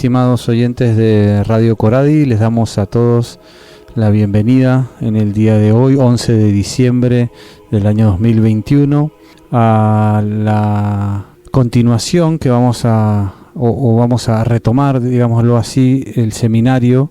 estimados oyentes de Radio Coradi, les damos a todos la bienvenida en el día de hoy, 11 de diciembre del año 2021, a la continuación que vamos a retomar, digámoslo así, el seminario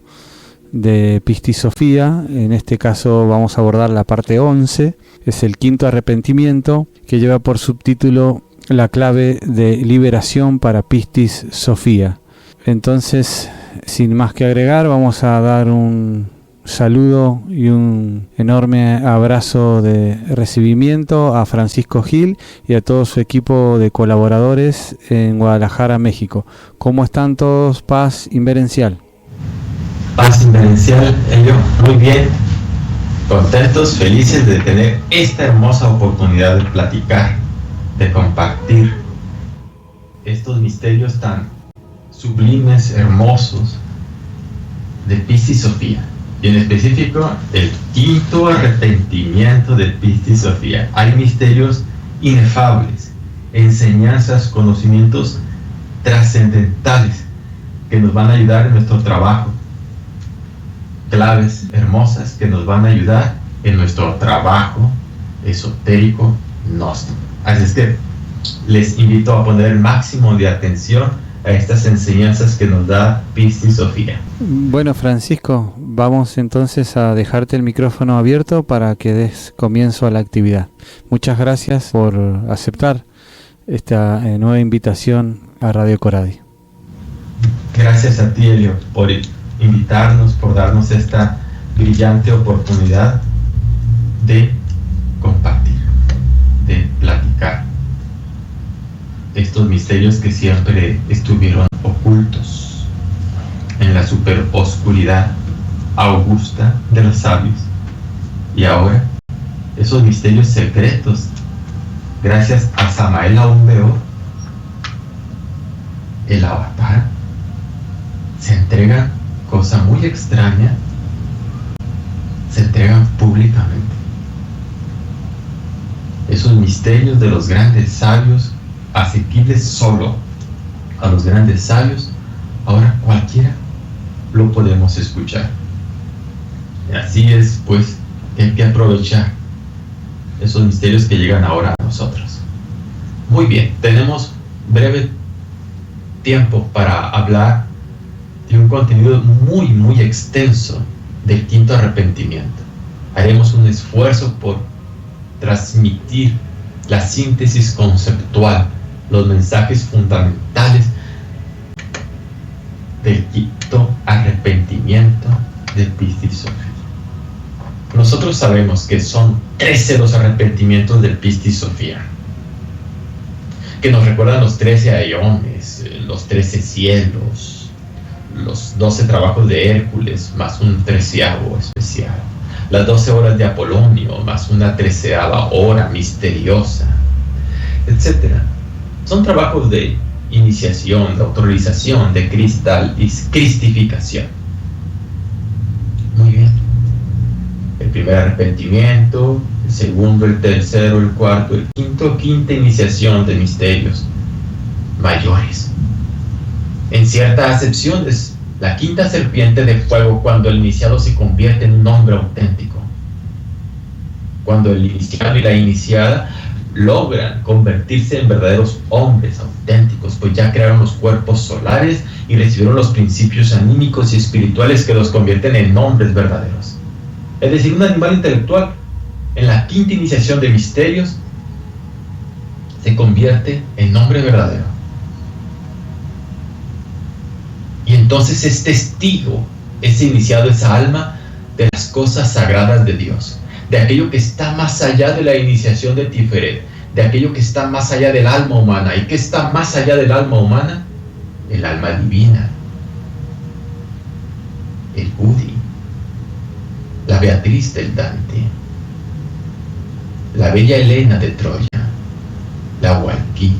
de Pistis Sophia. En este caso vamos a abordar la parte 11, es el quinto arrepentimiento, que lleva por subtítulo La clave de liberación para Pistis Sophia. Entonces, sin más que agregar, vamos a dar un saludo y un enorme abrazo de recibimiento a Francisco Gil y a todo su equipo de colaboradores en Guadalajara, México. ¿Cómo están todos? Paz inverencial. Paz inverencial, Elio. Muy bien. Contentos, felices de tener esta hermosa oportunidad de platicar, de compartir estos misterios tan sublimes, hermosos de Pistis Sophia, y en específico el quinto arrepentimiento de Pistis Sophia. Hay misterios inefables, enseñanzas, conocimientos trascendentales que nos van a ayudar en nuestro trabajo, claves hermosas que nos van a ayudar en nuestro trabajo esotérico gnóstico. Así es que les invito a poner el máximo de atención a estas enseñanzas que nos da Pistis Sophia. Bueno, Francisco, vamos entonces a dejarte el micrófono abierto para que des comienzo a la actividad. Muchas gracias por aceptar esta nueva invitación a Radio Coradi. Gracias a ti, Elio, por invitarnos, por darnos esta brillante oportunidad de compartir, de platicar estos misterios que siempre estuvieron ocultos en la super oscuridad augusta de los sabios, y ahora esos misterios secretos, gracias a Samael Aún Weor, el avatar, se entregan, cosa muy extraña, se entregan públicamente. Esos misterios de los grandes sabios, asequibles solo a los grandes sabios, ahora cualquiera lo podemos escuchar. Y así es, pues, que hay que aprovechar esos misterios que llegan ahora a nosotros. Muy bien, tenemos breve tiempo para hablar de un contenido muy, muy extenso del quinto arrepentimiento. Haremos un esfuerzo por transmitir la síntesis conceptual, los mensajes fundamentales del quinto arrepentimiento de Pistis Sophia. Nosotros sabemos que son 13 los arrepentimientos de Pistis Sophia, que nos recuerdan los 13 aeones, los 13 cielos, los 12 trabajos de Hércules, más un 13avo especial, las 12 horas de Apolonio, más una 13ava hora misteriosa, etc. Son trabajos de iniciación, de autorización, de cristificación. Muy bien. El primer arrepentimiento, el segundo, el tercero, el cuarto, el quinto, quinta iniciación de misterios mayores. En cierta acepción es la quinta serpiente de fuego, cuando el iniciado se convierte en un hombre auténtico. Cuando el iniciado y la iniciada logran convertirse en verdaderos hombres auténticos, pues ya crearon los cuerpos solares y recibieron los principios anímicos y espirituales que los convierten en hombres verdaderos. Es decir, un animal intelectual en la quinta iniciación de misterios se convierte en hombre verdadero. Y entonces es testigo, ese iniciado, esa alma, de las cosas sagradas de Dios, de aquello que está más allá de la iniciación de Tiferet, de aquello que está más allá del alma humana. ¿Y qué está más allá del alma humana? El alma divina, el Budi, la Beatriz del Dante, la bella Helena de Troya, la Walquiria,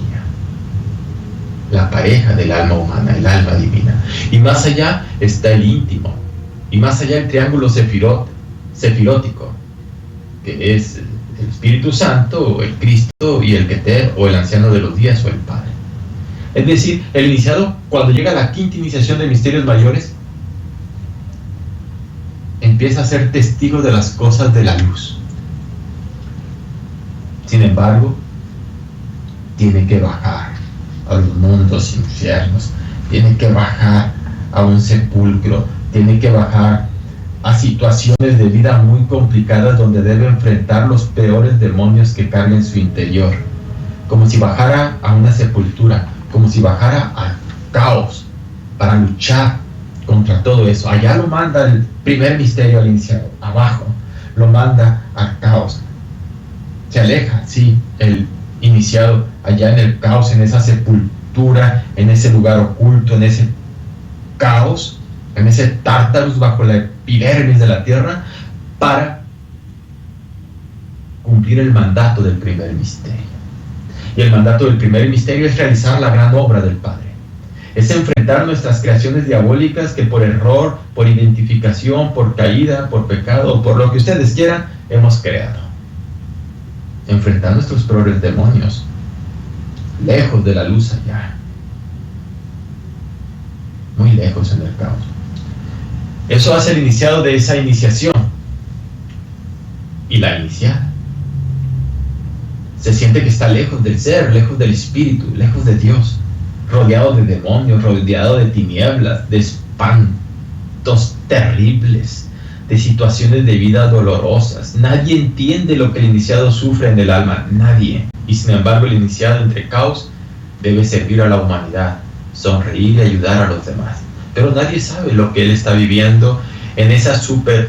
la pareja del alma humana, el alma divina. Y más allá está el íntimo, y más allá el triángulo sefirótico, que es el Espíritu Santo, o el Cristo y el Keter, o el anciano de los días, o el Padre. Es decir, el iniciado, cuando llega a la quinta iniciación de misterios mayores, empieza a ser testigo de las cosas de la luz. Sin embargo, tiene que bajar a los mundos infiernos, tiene que bajar a un sepulcro, tiene que bajar a situaciones de vida muy complicadas donde debe enfrentar los peores demonios que carga en su interior, como si bajara a una sepultura, como si bajara al caos para luchar contra todo eso. Allá lo manda el primer misterio al iniciado, abajo lo manda al caos. Se aleja, sí, el iniciado allá en el caos, en esa sepultura, en ese lugar oculto, en ese caos, en ese tártaros bajo la epidermis de la tierra, para cumplir el mandato del primer misterio. Y el mandato del primer misterio es realizar la gran obra del Padre. Es enfrentar nuestras creaciones diabólicas que por error, por identificación, por caída, por pecado, por lo que ustedes quieran, hemos creado. Enfrentar nuestros peores demonios, lejos de la luz allá, muy lejos en el caos. Eso hace el iniciado de esa iniciación. Y la iniciada se siente que está lejos del ser, lejos del espíritu, lejos de Dios, rodeado de demonios, rodeado de tinieblas, de espantos terribles, de situaciones de vida dolorosas. Nadie entiende lo que el iniciado sufre en el alma, nadie. Y sin embargo el iniciado entre caos debe servir a la humanidad, sonreír y ayudar a los demás. Pero nadie sabe lo que él está viviendo en esa supra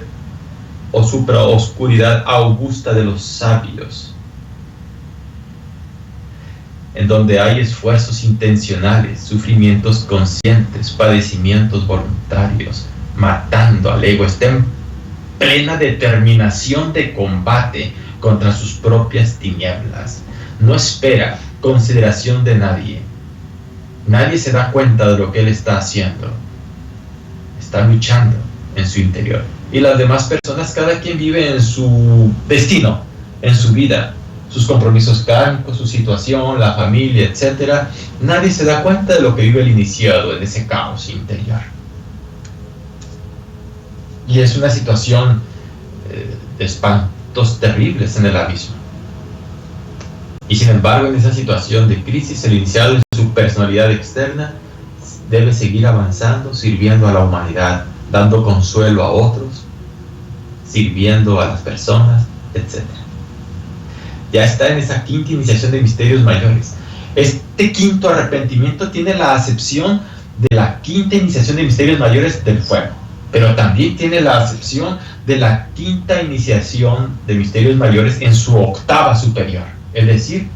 oscuridad augusta de los sabios, en donde hay esfuerzos intencionales, sufrimientos conscientes, padecimientos voluntarios, matando al ego. Está en plena determinación de combate contra sus propias tinieblas. No espera consideración de nadie. Nadie se da cuenta de lo que él está haciendo. Está luchando en su interior. Y las demás personas, cada quien vive en su destino, en su vida, sus compromisos kármicos, su situación, la familia, etc. Nadie se da cuenta de lo que vive el iniciado en ese caos interior. Y es una situación de espantos terribles en el abismo. Y sin embargo, en esa situación de crisis, el iniciado en su personalidad externa debe seguir avanzando, sirviendo a la humanidad, dando consuelo a otros, sirviendo a las personas, etc. Ya está en esa quinta iniciación de misterios mayores. Este quinto arrepentimiento tiene la acepción de la quinta iniciación de misterios mayores del fuego, pero también tiene la acepción de la quinta iniciación de misterios mayores en su octava superior, es decir,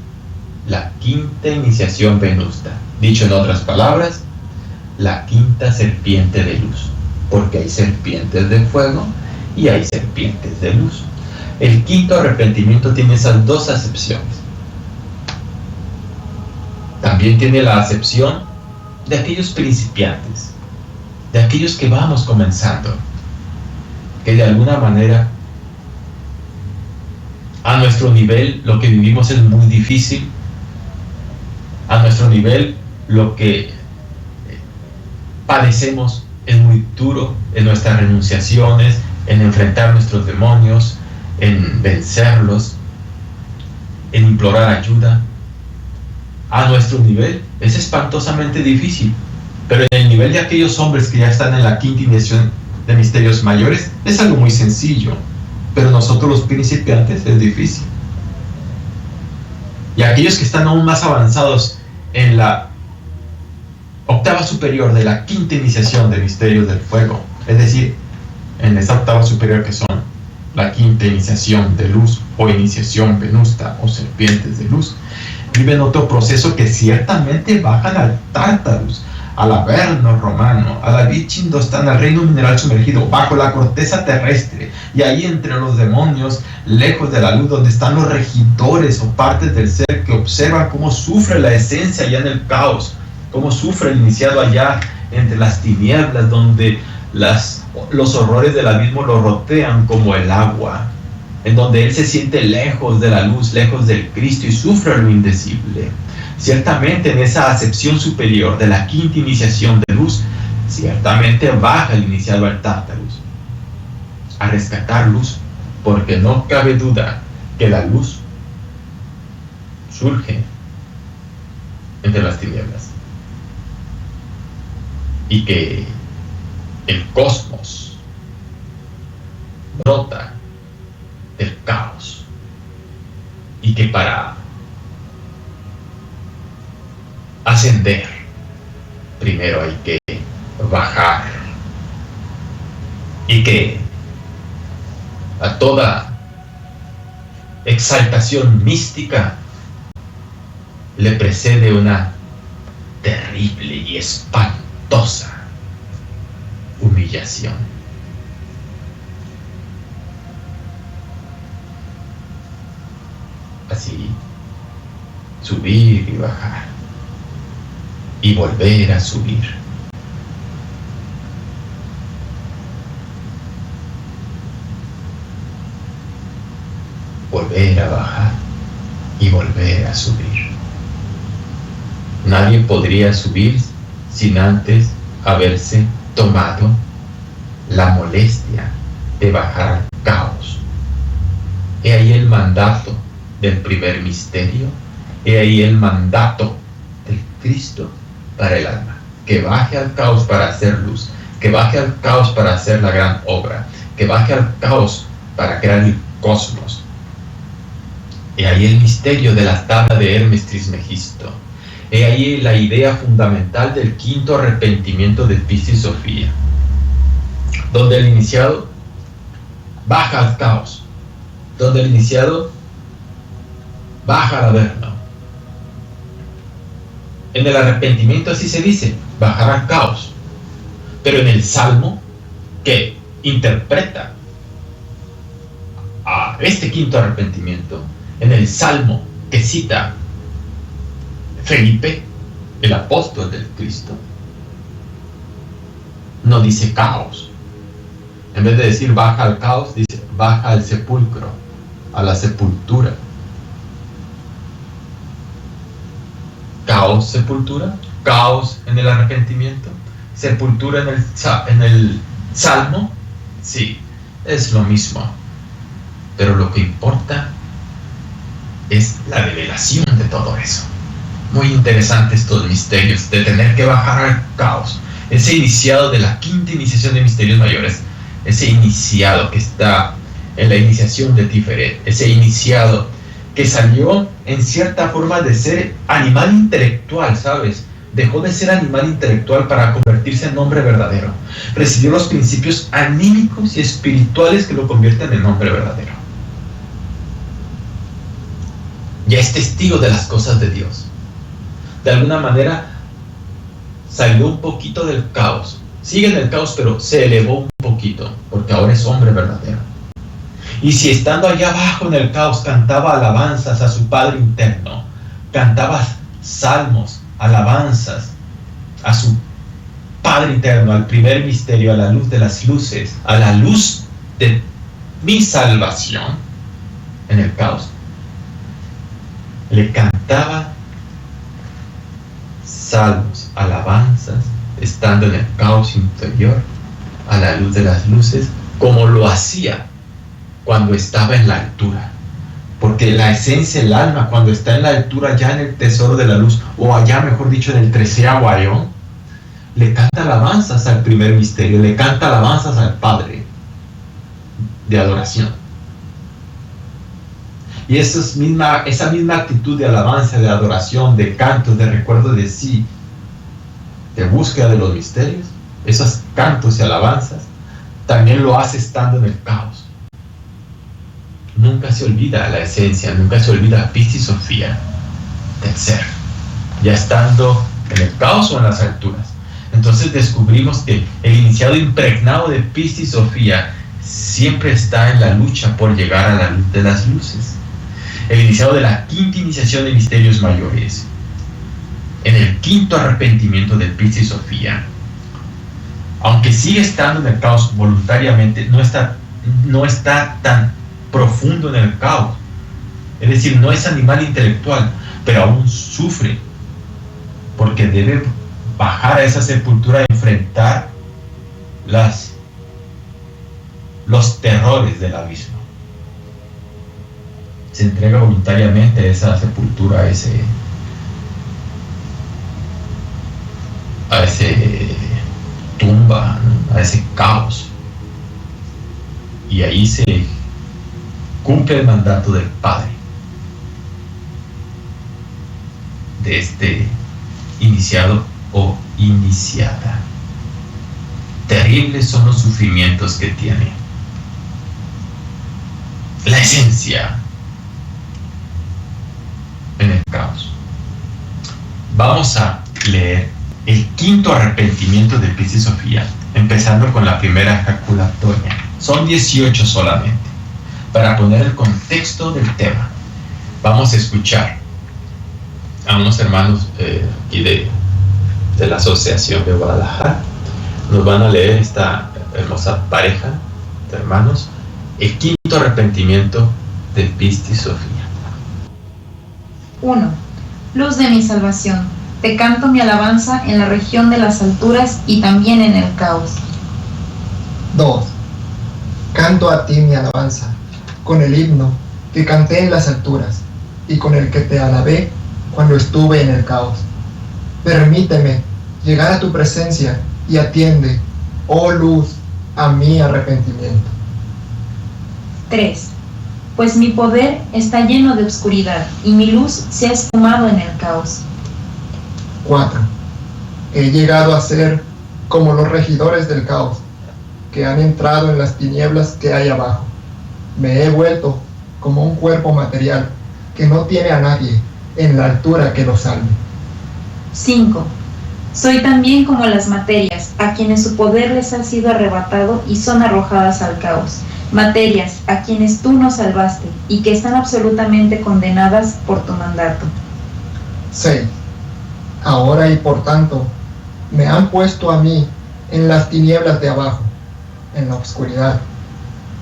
la quinta iniciación venusta. Dicho en otras palabras, la quinta serpiente de luz, porque hay serpientes de fuego y hay serpientes de luz. El quinto arrepentimiento tiene esas dos acepciones. También tiene la acepción de aquellos principiantes, de aquellos que vamos comenzando, que de alguna manera a nuestro nivel lo que vivimos es muy difícil, a nuestro nivel lo que padecemos es muy duro en nuestras renunciaciones, en enfrentar nuestros demonios, en vencerlos, en implorar ayuda. A nuestro nivel es espantosamente difícil, pero en el nivel de aquellos hombres que ya están en la quinta iniciación de misterios mayores es algo muy sencillo, pero nosotros los principiantes es difícil. Y aquellos que están aún más avanzados en la octava superior de la quinta iniciación de misterios del fuego, es decir, en esa octava superior que son la quinta iniciación de luz o iniciación venusta o serpientes de luz, viven otro proceso que ciertamente bajan al Tártarus, al Averno romano, a la Vichindostán, al reino mineral sumergido, bajo la corteza terrestre, y ahí entre los demonios, lejos de la luz, donde están los regidores o partes del ser que observan cómo sufre la esencia allá en el caos, cómo sufre el iniciado allá entre las tinieblas, donde los horrores del abismo lo rodean como el agua, en donde él se siente lejos de la luz, lejos del Cristo y sufre lo indecible. Ciertamente en esa acepción superior de la quinta iniciación de luz, ciertamente baja el iniciado al Tártarus a rescatar luz, porque no cabe duda que la luz surge entre las tinieblas y que el cosmos brota del caos y que para ascender primero hay que bajar y que a toda exaltación mística le precede una terrible y espantosa humillación. Así, subir y bajar y volver a subir. Volver a bajar y volver a subir. Nadie podría subir sin antes haberse tomado la molestia de bajar al caos. He ahí el mandato del primer misterio, he ahí el mandato del Cristo para el alma, que baje al caos para hacer luz, que baje al caos para hacer la gran obra, que baje al caos para crear el cosmos. He ahí el misterio de la tabla de Hermes Trismegisto. He ahí la idea fundamental del quinto arrepentimiento de Piscis Sofía, donde el iniciado baja al caos, donde el iniciado baja al Averno. En el arrepentimiento así se dice, bajar al caos, pero en el Salmo que interpreta a este quinto arrepentimiento, en el Salmo que cita Felipe, el apóstol del Cristo, no dice caos. En vez de decir baja al caos, dice baja al sepulcro, a la sepultura. Caos, sepultura, caos en el arrepentimiento, sepultura en el Salmo, sí, es lo mismo. Pero lo que importa es la revelación de todo eso. Muy interesante estos misterios de tener que bajar al caos. Ese iniciado de la quinta iniciación de misterios mayores, ese iniciado que está en la iniciación de Tiferet, ese iniciado que salió en cierta forma de ser animal intelectual, ¿sabes? Dejó de ser animal intelectual para convertirse en hombre verdadero. Recibió los principios anímicos y espirituales que lo convierten en hombre verdadero. Ya es testigo de las cosas de Dios. De alguna manera salió un poquito del caos. Sigue en el caos, pero se elevó un poquito, porque ahora es hombre verdadero. Y si estando allá abajo en el caos cantaba alabanzas a su Padre interno, cantaba salmos, alabanzas a su Padre interno, al primer misterio, a la luz de las luces, a la luz de mi salvación en el caos, le cantaba salmos, alabanzas, estando en el caos interior, a la luz de las luces, como lo hacía cuando estaba en la altura. Porque la esencia, el alma, cuando está en la altura, ya en el tesoro de la luz, o allá, mejor dicho, en el 13º ayón, le canta alabanzas al primer misterio, le canta alabanzas al Padre de adoración. Y esa misma actitud de alabanza, de adoración, de cantos, de recuerdo de sí, de búsqueda de los misterios, esos cantos y alabanzas, también lo hace estando en el caos. Nunca se olvida la esencia, nunca se olvida Piscis Sofía del ser, ya estando en el caos o en las alturas. Entonces descubrimos que el iniciado impregnado de Piscis Sofía siempre está en la lucha por llegar a la luz de las luces. El iniciado de la quinta iniciación de misterios mayores, en el quinto arrepentimiento de Piscis Sofía, aunque sigue estando en el caos voluntariamente, no está tan profundo en el caos. Es decir, no es animal intelectual, pero aún sufre porque debe bajar a esa sepultura y enfrentar los terrores del abismo. Se entrega voluntariamente a esa sepultura, a ese tumba, ¿no? A ese caos. Y ahí se cumple el mandato del Padre, de este iniciado o iniciada. Terribles son los sufrimientos que tiene. La esencia en el caos. Vamos a leer el quinto arrepentimiento de Piscis Sofía, empezando con la primera ejaculatoria. Son 18 solamente. Para poner el contexto del tema, vamos a escuchar a unos hermanos aquí de la Asociación de Guadalajara. Nos van a leer esta hermosa pareja de hermanos, el quinto arrepentimiento de Piscis Sofía. 1. Luz de mi salvación, te canto mi alabanza en la región de las alturas y también en el caos. 2. Canto a ti mi alabanza, con el himno que canté en las alturas y con el que te alabé cuando estuve en el caos. Permíteme llegar a tu presencia y atiende, oh luz, a mi arrepentimiento. 3. Pues mi poder está lleno de oscuridad y mi luz se ha esfumado en el caos. 4. He llegado a ser como los regidores del caos, que han entrado en las tinieblas que hay abajo. Me he vuelto como un cuerpo material que no tiene a nadie en la altura que lo salve. 5. Soy también como las materias, a quienes su poder les ha sido arrebatado y son arrojadas al caos. Materias a quienes tú nos salvaste y que están absolutamente condenadas por tu mandato. 6. Ahora y por tanto, me han puesto a mí en las tinieblas de abajo, en la oscuridad,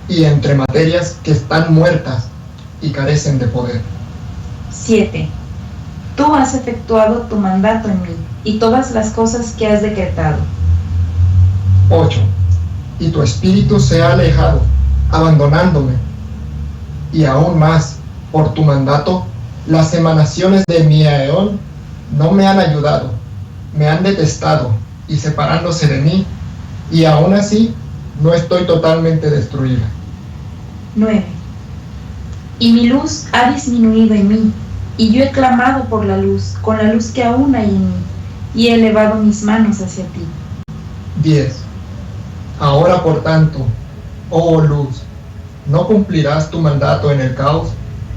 y entre materias que están muertas y carecen de poder. 7. Tú has efectuado tu mandato en mí y todas las cosas que has decretado. 8. Y tu espíritu se ha alejado, abandonándome. Y aún más, por tu mandato, las emanaciones de mi aeón no me han ayudado, me han detestado y separándose de mí, y aún así no estoy totalmente destruida. 9. Y mi luz ha disminuido en mí, y yo he clamado por la luz, con la luz que aún hay en mí, y he elevado mis manos hacia ti. 10. Ahora por tanto, oh luz, no cumplirás tu mandato en el caos,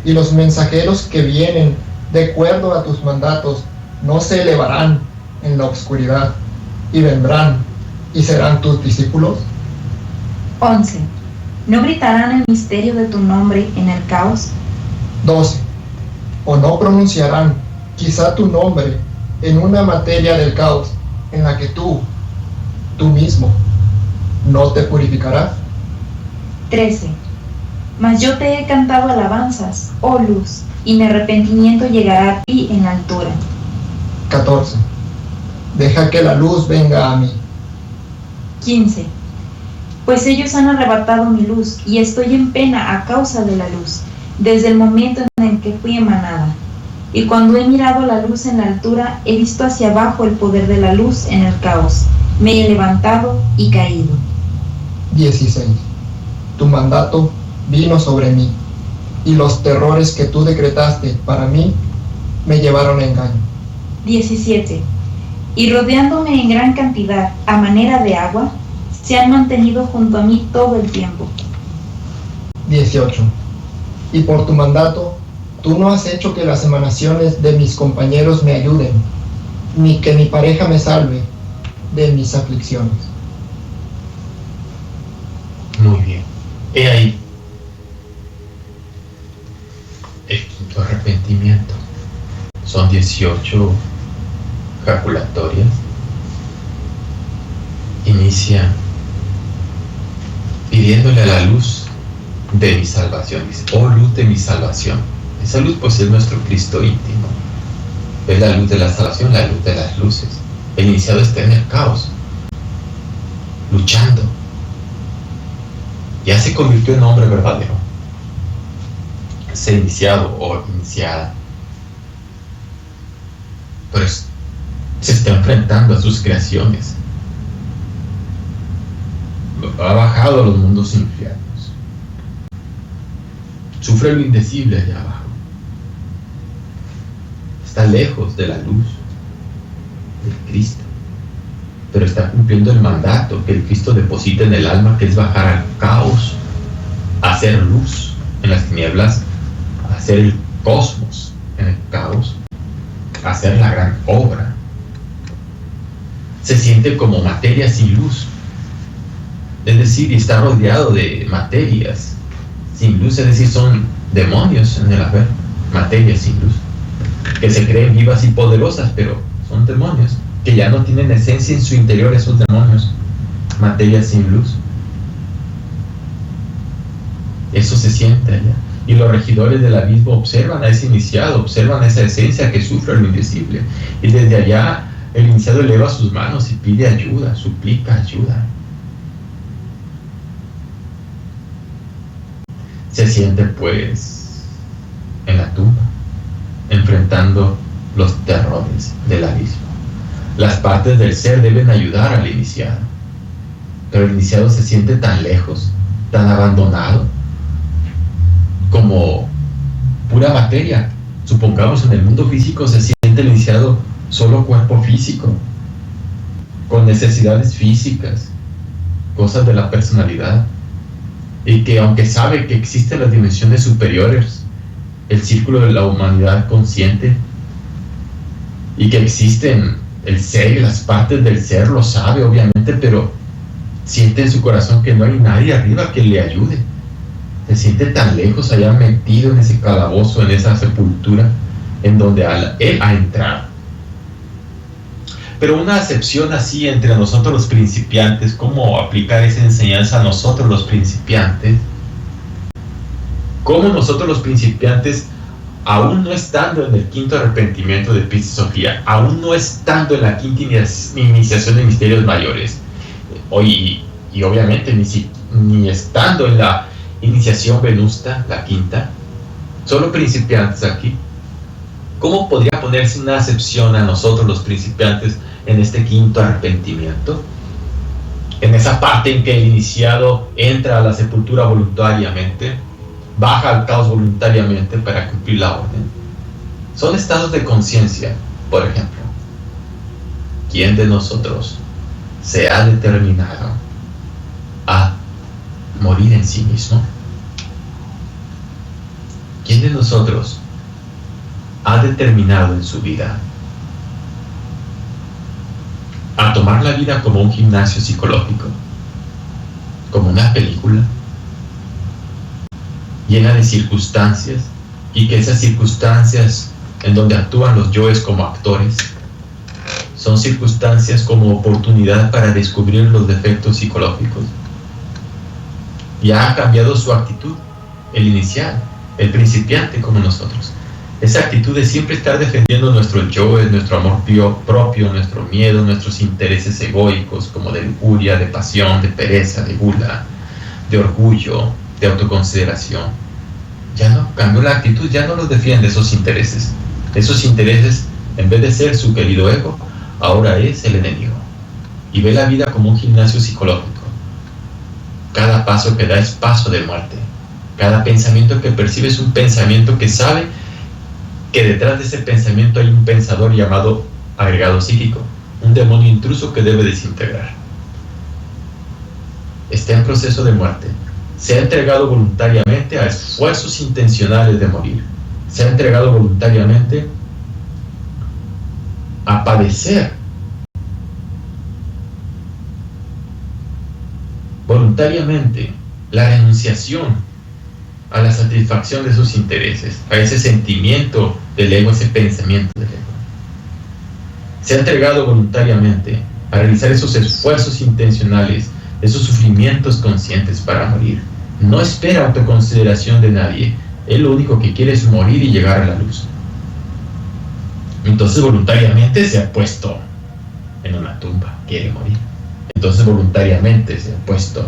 y los mensajeros que vienen de acuerdo a tus mandatos no se elevarán en la oscuridad, y vendrán y serán tus discípulos. 11. ¿No gritarán el misterio de tu nombre en el caos? 12. O no pronunciarán quizá tu nombre en una materia del caos en la que tú mismo, no te purificarás. 13. Mas yo te he cantado alabanzas, oh luz, y mi arrepentimiento llegará a ti en la altura. 14. Deja que la luz venga a mí. 15. Pues ellos han arrebatado mi luz, y estoy en pena a causa de la luz, desde el momento en el que fui emanada. Y cuando he mirado la luz en la altura, he visto hacia abajo el poder de la luz en el caos. Me he levantado y caído. 16. Tu mandato vino sobre mí, y los terrores que tú decretaste para mí me llevaron a engaño. 17. Y rodeándome en gran cantidad, a manera de agua, se han mantenido junto a mí todo el tiempo. 18. Y por tu mandato, tú no has hecho que las emanaciones de mis compañeros me ayuden, ni que mi pareja me salve de mis aflicciones. Muy bien. He ahí el quinto arrepentimiento. Son 18 ejaculatorias. Inicia pidiéndole a la luz de mi salvación. Dice, oh luz de mi salvación. Esa luz pues es nuestro Cristo íntimo. Es la luz de la salvación, la luz de las luces. El iniciado está en el caos, luchando. Ya se convirtió en hombre verdadero. Ese iniciado o iniciada. Pero se está enfrentando a sus creaciones. Ha bajado a los mundos infiernos. Sufre lo indecible allá abajo. Está lejos de la luz del Cristo, pero está cumpliendo el mandato que el Cristo deposita en el alma, que es bajar al caos, hacer luz en las tinieblas, hacer el cosmos en el caos, hacer la gran obra. Se siente como materia sin luz, es decir, está rodeado de materias sin luz, es decir, son demonios en el haber, materia sin luz, que se creen vivas y poderosas, pero son demonios, que ya no tienen esencia en su interior, esos demonios, materia sin luz. Eso se siente allá. Y los regidores del abismo observan a ese iniciado, observan esa esencia que sufre lo indecible. Y desde allá el iniciado eleva sus manos y pide ayuda, suplica ayuda. Se siente pues en la tumba, enfrentando los terrores del abismo. Las partes del ser deben ayudar al iniciado, pero el iniciado se siente tan lejos, tan abandonado, como pura materia. Supongamos en el mundo físico se siente el iniciado solo cuerpo físico, con necesidades físicas, cosas de la personalidad, y que aunque sabe que existen las dimensiones superiores, el círculo de la humanidad consciente, y que existen el ser y las partes del ser, lo sabe obviamente, pero siente en su corazón que no hay nadie arriba que le ayude. Se siente tan lejos allá, metido en ese calabozo, en esa sepultura en donde él ha entrado. Pero una acepción así entre nosotros los principiantes, ¿cómo aplicar esa enseñanza a nosotros los principiantes? ¿Cómo nosotros los principiantes, aún no estando en el quinto arrepentimiento de Piscis Sophia, aún no estando en la quinta iniciación de misterios mayores, y obviamente ni estando en la iniciación venusta, la quinta, solo principiantes aquí, ¿cómo podría ponerse una acepción a nosotros los principiantes en este quinto arrepentimiento? En esa parte en que el iniciado entra a la sepultura voluntariamente, baja al caos voluntariamente para cumplir la orden. Son estados de conciencia, por ejemplo. ¿Quién de nosotros se ha determinado a morir en sí mismo? ¿Quién de nosotros ha determinado en su vida a tomar la vida como un gimnasio psicológico, como una película llena de circunstancias, y que esas circunstancias en donde actúan los yoes como actores son circunstancias como oportunidad para descubrir los defectos psicológicos? Ya ha cambiado su actitud, el inicial, el principiante como nosotros. Esa actitud de siempre estar defendiendo nuestro yo, nuestro amor propio, nuestro miedo, nuestros intereses egoicos, como de lujuria, de pasión, de pereza, de gula, de orgullo, de autoconsideración. Ya no cambió la actitud, ya no los defiende esos intereses. Esos intereses, en vez de ser su querido ego, ahora es el enemigo. Y ve la vida como un gimnasio psicológico. Cada paso que da es paso de muerte. Cada pensamiento que percibe es un pensamiento que sabe que detrás de ese pensamiento hay un pensador llamado agregado psíquico, un demonio intruso que debe desintegrar. Está en proceso de muerte. Se ha entregado voluntariamente a esfuerzos intencionales de morir. Se ha entregado voluntariamente a padecer. Voluntariamente la renunciación a la satisfacción de sus intereses, a ese sentimiento del ego, ese pensamiento del ego. Se ha entregado voluntariamente a realizar esos esfuerzos intencionales, esos sufrimientos conscientes para morir. No espera autoconsideración de nadie. Él lo único que quiere es morir y llegar a la luz. Entonces voluntariamente se ha puesto en una tumba, quiere morir. Entonces voluntariamente se ha puesto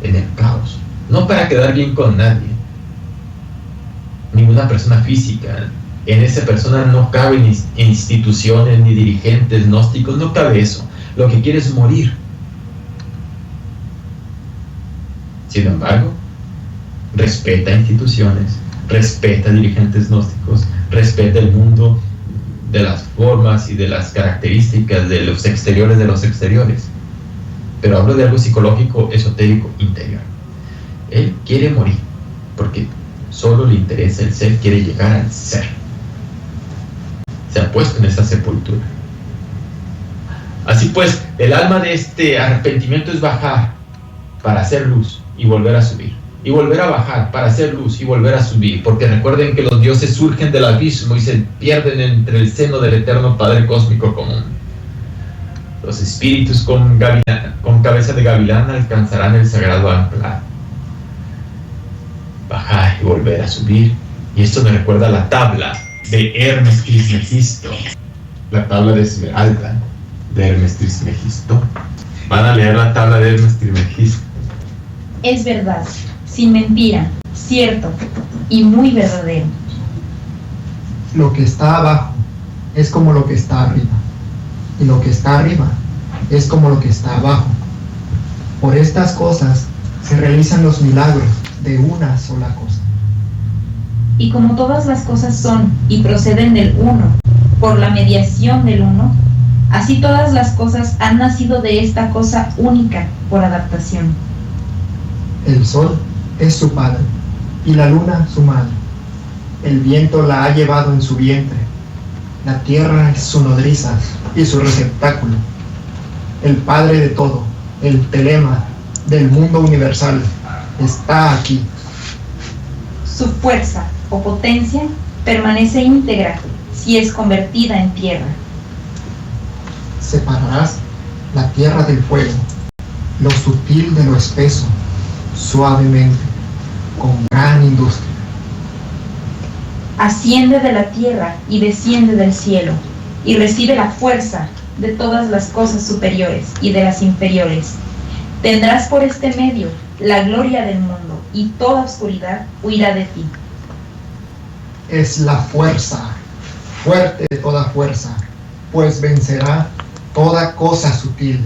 en el caos, no para quedar bien con nadie, ninguna persona física. En esa persona no caben ni instituciones ni dirigentes gnósticos, no cabe eso. Lo que quiere es morir. Sin embargo, respeta instituciones, respeta dirigentes gnósticos, respeta el mundo de las formas y de las características de los exteriores. Pero hablo de algo psicológico, esotérico, interior. Él quiere morir, porque solo le interesa el ser, quiere llegar al ser. Se ha puesto en esa sepultura. Así pues, el alma de este arrepentimiento es bajar para hacer luz y volver a subir. Y volver a bajar para hacer luz y volver a subir. Porque recuerden que los dioses surgen del abismo y se pierden entre el seno del eterno Padre Cósmico Común. Los espíritus con cabeza de gavilán alcanzarán el sagrado ancla. Bajar y volver a subir. Y esto me recuerda a la tabla de Hermes Trismegisto. La tabla de Esmeralda de Hermes Trismegisto. Van a leer la tabla de Hermes Trismegisto. Es verdad, sin mentira, cierto y muy verdadero. Lo que está abajo es como lo que está arriba, y lo que está arriba es como lo que está abajo. Por estas cosas se realizan los milagros de una sola cosa. Y como todas las cosas son y proceden del uno, por la mediación del uno, así todas las cosas han nacido de esta cosa única por adaptación. El sol es su padre, y la luna su madre. El viento la ha llevado en su vientre. La tierra es su nodriza y su receptáculo. El padre de todo, el telema del mundo universal, está aquí. Su fuerza o potencia permanece íntegra si es convertida en tierra. Separarás la tierra del fuego, lo sutil de lo espeso, suavemente, con gran industria. Asciende de la tierra y desciende del cielo, y recibe la fuerza de todas las cosas superiores y de las inferiores. Tendrás por este medio la gloria del mundo, y toda oscuridad huirá de ti. Es la fuerza, fuerte de toda fuerza, pues vencerá toda cosa sutil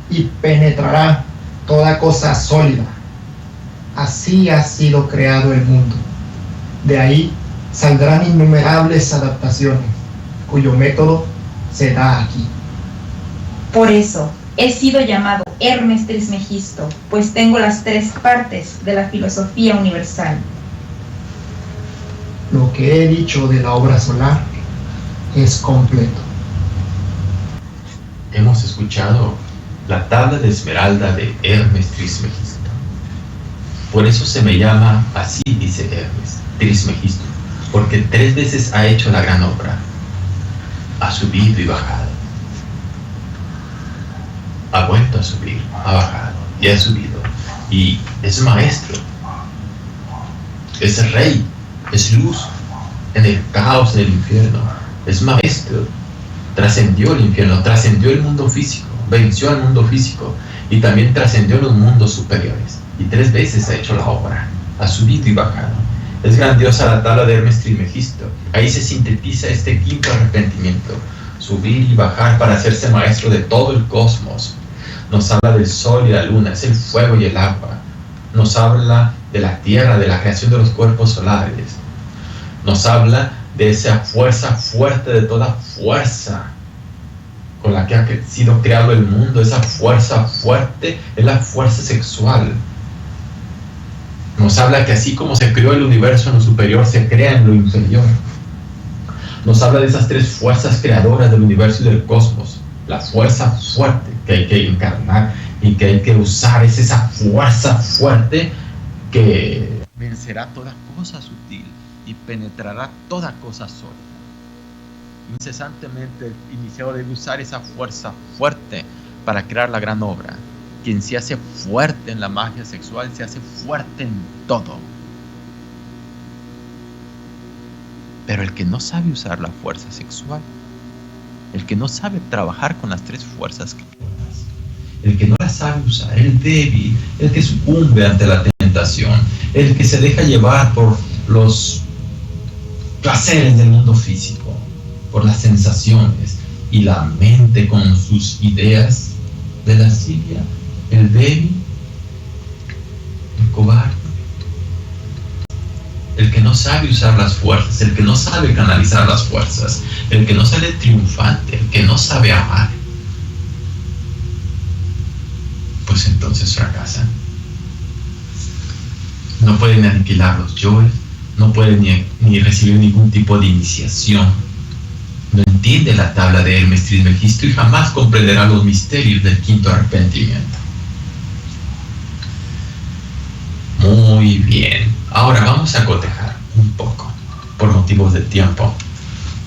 y penetrará toda cosa sólida. Así ha sido creado el mundo. De ahí saldrán innumerables adaptaciones, cuyo método se da aquí. Por eso he sido llamado Hermes Trismegisto, pues tengo las tres partes de la filosofía universal. Lo que he dicho de la obra solar es completo. Hemos escuchado la tabla de Esmeralda de Hermes Trismegisto. Por eso se me llama así, dice Hermes Trismegisto, porque 3 veces ha hecho la gran obra. Ha subido y bajado. Ha vuelto a subir, ha bajado y ha subido. Y es maestro. Es rey. Es luz en el caos del infierno. Es maestro. Trascendió el infierno, trascendió el mundo físico, venció al mundo físico y también trascendió los mundos superiores. Y 3 veces ha hecho la obra, ha subido y bajado. Es grandiosa la tabla de Hermes Trismegisto. Ahí se sintetiza este quinto arrepentimiento: subir y bajar para hacerse maestro de todo el cosmos. Nos habla del sol y la luna, es el fuego y el agua. Nos habla de la tierra, de la creación de los cuerpos solares. Nos habla de esa fuerza fuerte de toda fuerza con la que ha sido creado el mundo. Esa fuerza fuerte es la fuerza sexual. Nos habla que así como se creó el universo en lo superior, se crea en lo inferior. Nos habla de esas 3 fuerzas creadoras del universo y del cosmos. La fuerza fuerte que hay que encarnar y que hay que usar es esa fuerza fuerte que vencerá toda cosa sutil y penetrará toda cosa sólida. Incesantemente el iniciador debe usar esa fuerza fuerte para crear la gran obra. Quien se hace fuerte en la magia sexual se hace fuerte en todo. Pero el que no sabe usar la fuerza sexual el que no sabe trabajar con las tres fuerzas creadoras, el que no las sabe usar, el débil, el que sucumbe ante la tentación, el que se deja llevar por los placeres del mundo físico, por las sensaciones y la mente con sus ideas de lascivia, el débil, el cobarde, el que no sabe usar las fuerzas, el que no sabe canalizar las fuerzas, el que no sale triunfante, el que no sabe amar, pues entonces fracasan. No pueden aniquilar los yoes, no puede ni recibir ningún tipo de iniciación. No entiende la tabla de Hermes Trismegisto y jamás comprenderá los misterios del quinto arrepentimiento. Muy bien. Ahora vamos a cotejar un poco, por motivos de tiempo,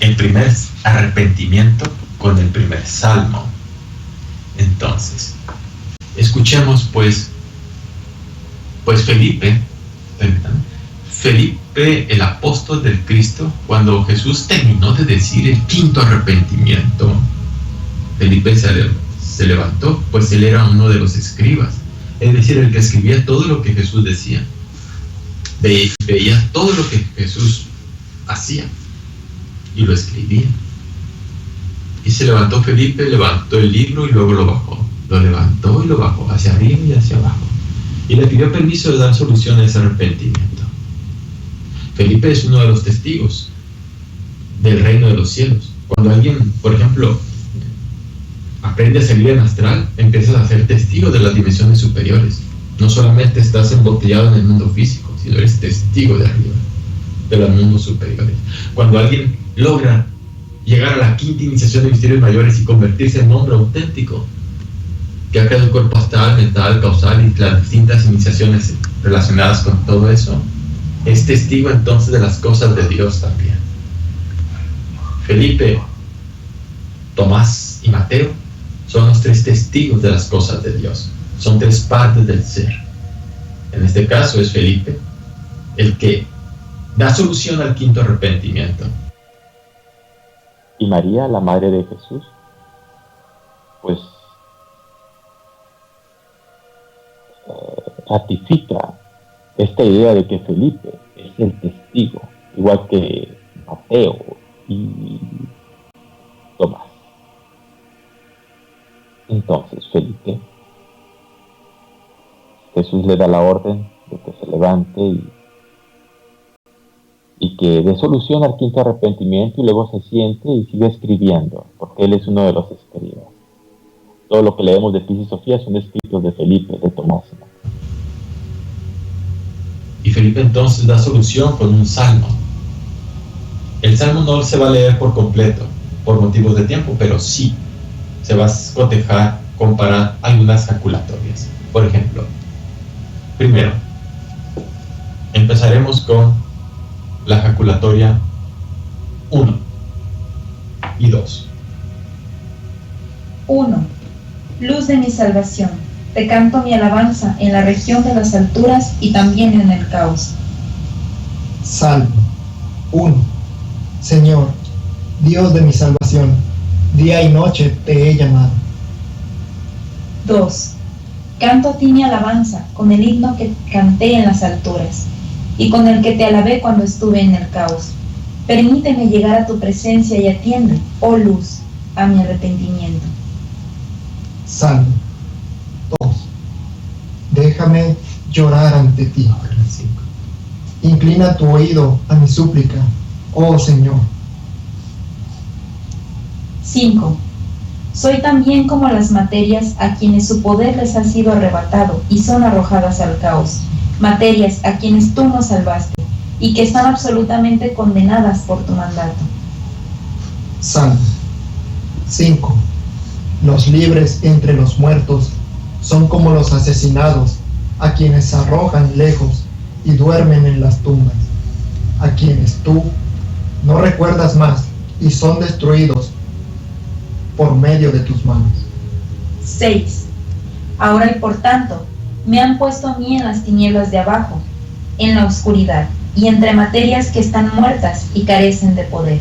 el primer arrepentimiento con el primer salmo. Entonces, escuchemos pues Felipe, el apóstol del Cristo, cuando Jesús terminó de decir el quinto arrepentimiento, Felipe se levantó, pues él era uno de los escribas, es decir, el que escribía todo lo que Jesús decía, veía todo lo que Jesús hacía y lo escribía. Y se levantó Felipe, levantó el libro y luego lo bajó, lo levantó y lo bajó, hacia arriba y hacia abajo, y le pidió permiso de dar solución a ese arrepentimiento. Felipe es uno de los testigos del reino de los cielos. Cuando alguien, por ejemplo, aprende a salir en astral, empiezas a ser testigo de las dimensiones superiores. No solamente estás embotellado en el mundo físico, sino eres testigo de arriba, de los mundos superiores. Cuando alguien logra llegar a la quinta iniciación de misterios mayores y convertirse en hombre auténtico, que ha creado el cuerpo astral, mental, causal y las distintas iniciaciones relacionadas con todo eso, es testigo entonces de las cosas de Dios también. Felipe, Tomás y Mateo son los tres testigos de las cosas de Dios. Son tres partes del ser. En este caso es Felipe el que da solución al quinto arrepentimiento. Y María, la madre de Jesús, pues ratifica esta idea de que Felipe es el testigo, igual que Mateo y Tomás. Entonces Felipe, Jesús le da la orden de que se levante y que dé solución al quinto arrepentimiento, y luego se siente y sigue escribiendo, porque él es uno de los escribas. Todo lo que leemos de Piscis Sofía son escritos de Felipe, de Tomás. Y Felipe entonces da solución con un salmo. El salmo no se va a leer por completo, por motivos de tiempo, pero sí se va a cotejar, comparar algunas jaculatorias. Por ejemplo, primero, empezaremos con la jaculatoria 1 y 2. 1. Luz de mi salvación, te canto mi alabanza en la región de las alturas y también en el caos. Salmo 1. Señor, Dios de mi salvación, día y noche te he llamado. 2. Canto a ti mi alabanza con el himno que canté en las alturas y con el que te alabé cuando estuve en el caos. Permíteme llegar a tu presencia y atiende, oh luz, a mi arrepentimiento. Salmo 2. Déjame llorar ante ti. Inclina tu oído a mi súplica, oh Señor. 5. Soy también como las materias a quienes su poder les ha sido arrebatado y son arrojadas al caos, materias a quienes tú nos salvaste y que están absolutamente condenadas por tu mandato. Salmo 5. Los libres entre los muertos son como los asesinados, a quienes arrojan lejos y duermen en las tumbas, a quienes tú no recuerdas más y son destruidos por medio de tus manos. 6. Ahora y por tanto, me han puesto a mí en las tinieblas de abajo, en la oscuridad, y entre materias que están muertas y carecen de poder.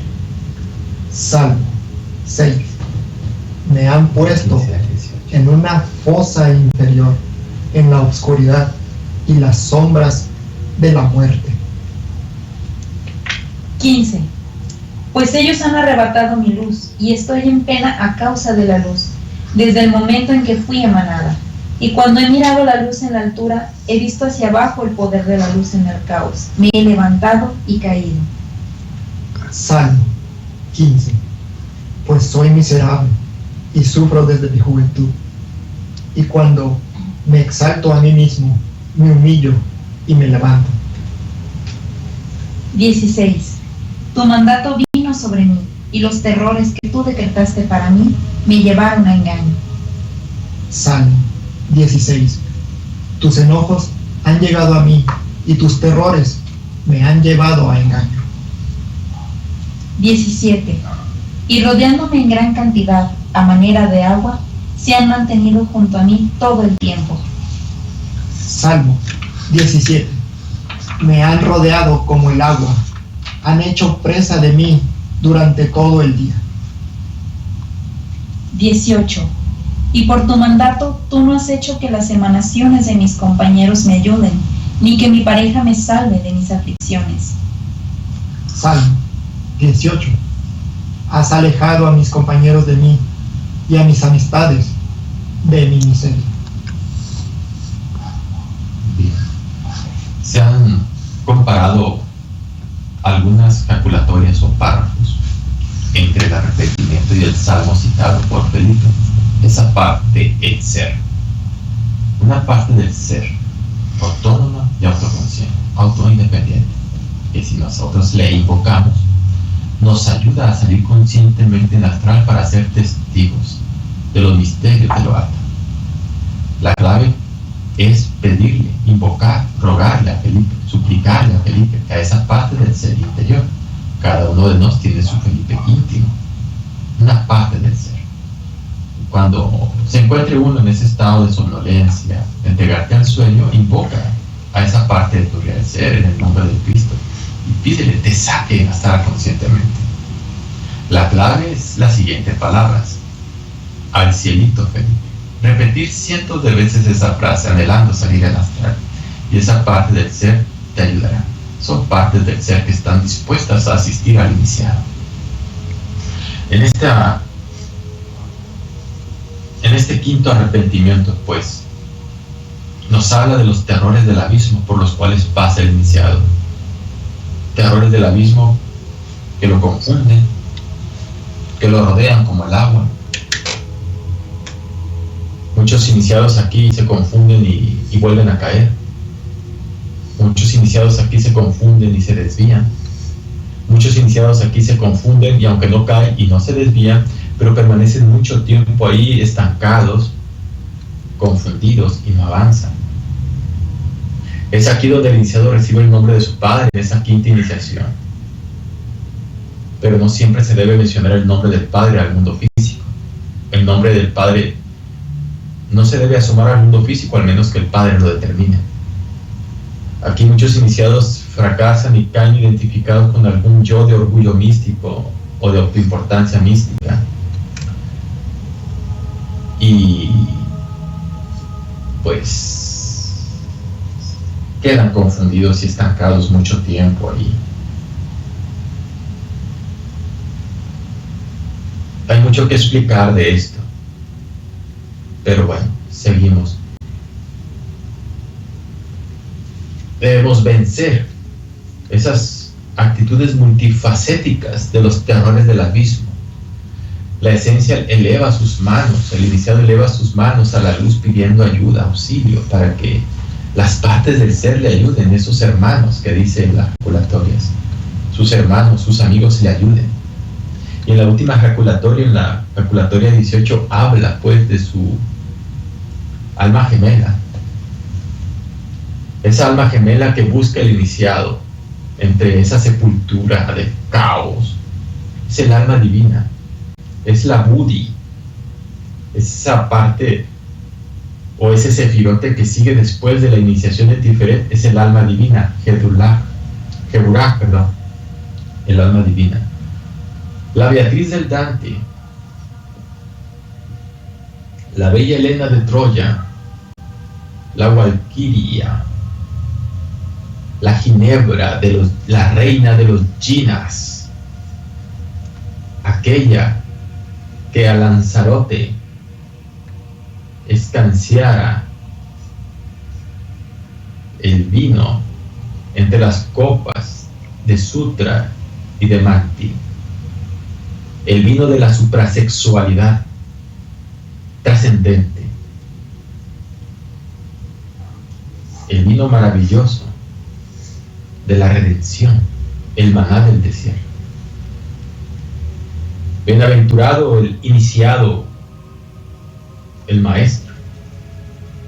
Salmo 6. Me han puesto en una fosa inferior, en la oscuridad y las sombras de la muerte. 15. Pues ellos han arrebatado mi luz, y estoy en pena a causa de la luz, desde el momento en que fui emanada. Y cuando he mirado la luz en la altura, he visto hacia abajo el poder de la luz en el caos. Me he levantado y caído. Salmo 15. Pues soy miserable y sufro desde mi juventud. Y cuando me exalto a mí mismo, me humillo y me levanto. 16. Tu mandato vino sobre mí, y los terrores que tú decretaste para mí me llevaron a engaño. Salmo 16. Tus enojos han llegado a mí, y tus terrores me han llevado a engaño. 17. Y rodeándome en gran cantidad, a manera de agua, se han mantenido junto a mí todo el tiempo. Salmo 17. Me han rodeado como el agua, han hecho presa de mí durante todo el día. 18. Y por tu mandato tú no has hecho que las emanaciones de mis compañeros me ayuden, ni que mi pareja me salve de mis aflicciones. Salmo 18. Has alejado a mis compañeros de mí y a mis amistades de mi miseria. Bien. Se han comparado algunas jaculatorias o párrafos entre el arrepentimiento y el salmo citado por Felipe. Esa parte, el ser. Una parte del ser, autónoma y autoconsciente, autoindependiente, que si nosotros le invocamos, nos ayuda a salir conscientemente en astral para ser testigos de los misterios de lo alto. La clave es pedirle, invocar, rogarle a Felipe, suplicarle a Felipe, a esa parte del ser interior. Cada uno de nosotros tiene su Felipe íntimo, una parte del ser. Cuando se encuentre uno en ese estado de somnolencia, de entregarte al sueño, invoca a esa parte de tu real ser en el nombre de Cristo y pídele, te saque en astral conscientemente. La clave es las siguientes palabras: al cielito, Felipe. Repetir cientos de veces esa frase, anhelando salir al astral, y esa parte del ser te ayudará. Son partes del ser que están dispuestas a asistir al iniciado. En este quinto arrepentimiento, pues, nos habla de los terrores del abismo por los cuales pasa el iniciado. Terrores del abismo que lo confunden, que lo rodean como el agua. Muchos iniciados aquí se confunden y vuelven a caer. Muchos iniciados aquí se confunden y se desvían. Muchos iniciados aquí se confunden y aunque no caen y no se desvían, pero permanecen mucho tiempo ahí estancados, confundidos y no avanzan. Es aquí donde el iniciado recibe el nombre de su padre en esa quinta iniciación. Pero no siempre se debe mencionar el nombre del padre al mundo físico. El nombre del padre no se debe asomar al mundo físico, al menos que el padre lo determine. Aquí muchos iniciados fracasan y caen identificados con algún yo de orgullo místico o de autoimportancia mística. Y pues quedan confundidos y estancados mucho tiempo ahí. Hay mucho que explicar de esto, pero bueno, seguimos. Debemos vencer esas actitudes multifacéticas de los terrores del abismo. La esencia eleva sus manos, el iniciado eleva sus manos a la luz pidiendo ayuda, auxilio, para que las partes del ser le ayuden, esos hermanos que dicen las jaculatorias, sus hermanos, sus amigos le ayuden. Y en la última jaculatoria, en la jaculatoria 18, habla pues de su alma gemela. Esa alma gemela que busca el iniciado entre esa sepultura de caos. Es el alma divina. Es la Buddhi. Es esa parte o ese sefirote que sigue después de la iniciación de Tiferet. Es el alma divina. Geburah, perdón. El alma divina. La Beatriz del Dante la bella Helena de Troya, la Valquiria, la Ginebra, la reina de los Ginas, aquella que a Lanzarote escanciara el vino entre las copas de Sutra y de Manti, el vino de la suprasexualidad trascendente, el vino maravilloso de la redención, el maná del desierto. Bienaventurado el iniciado, el maestro,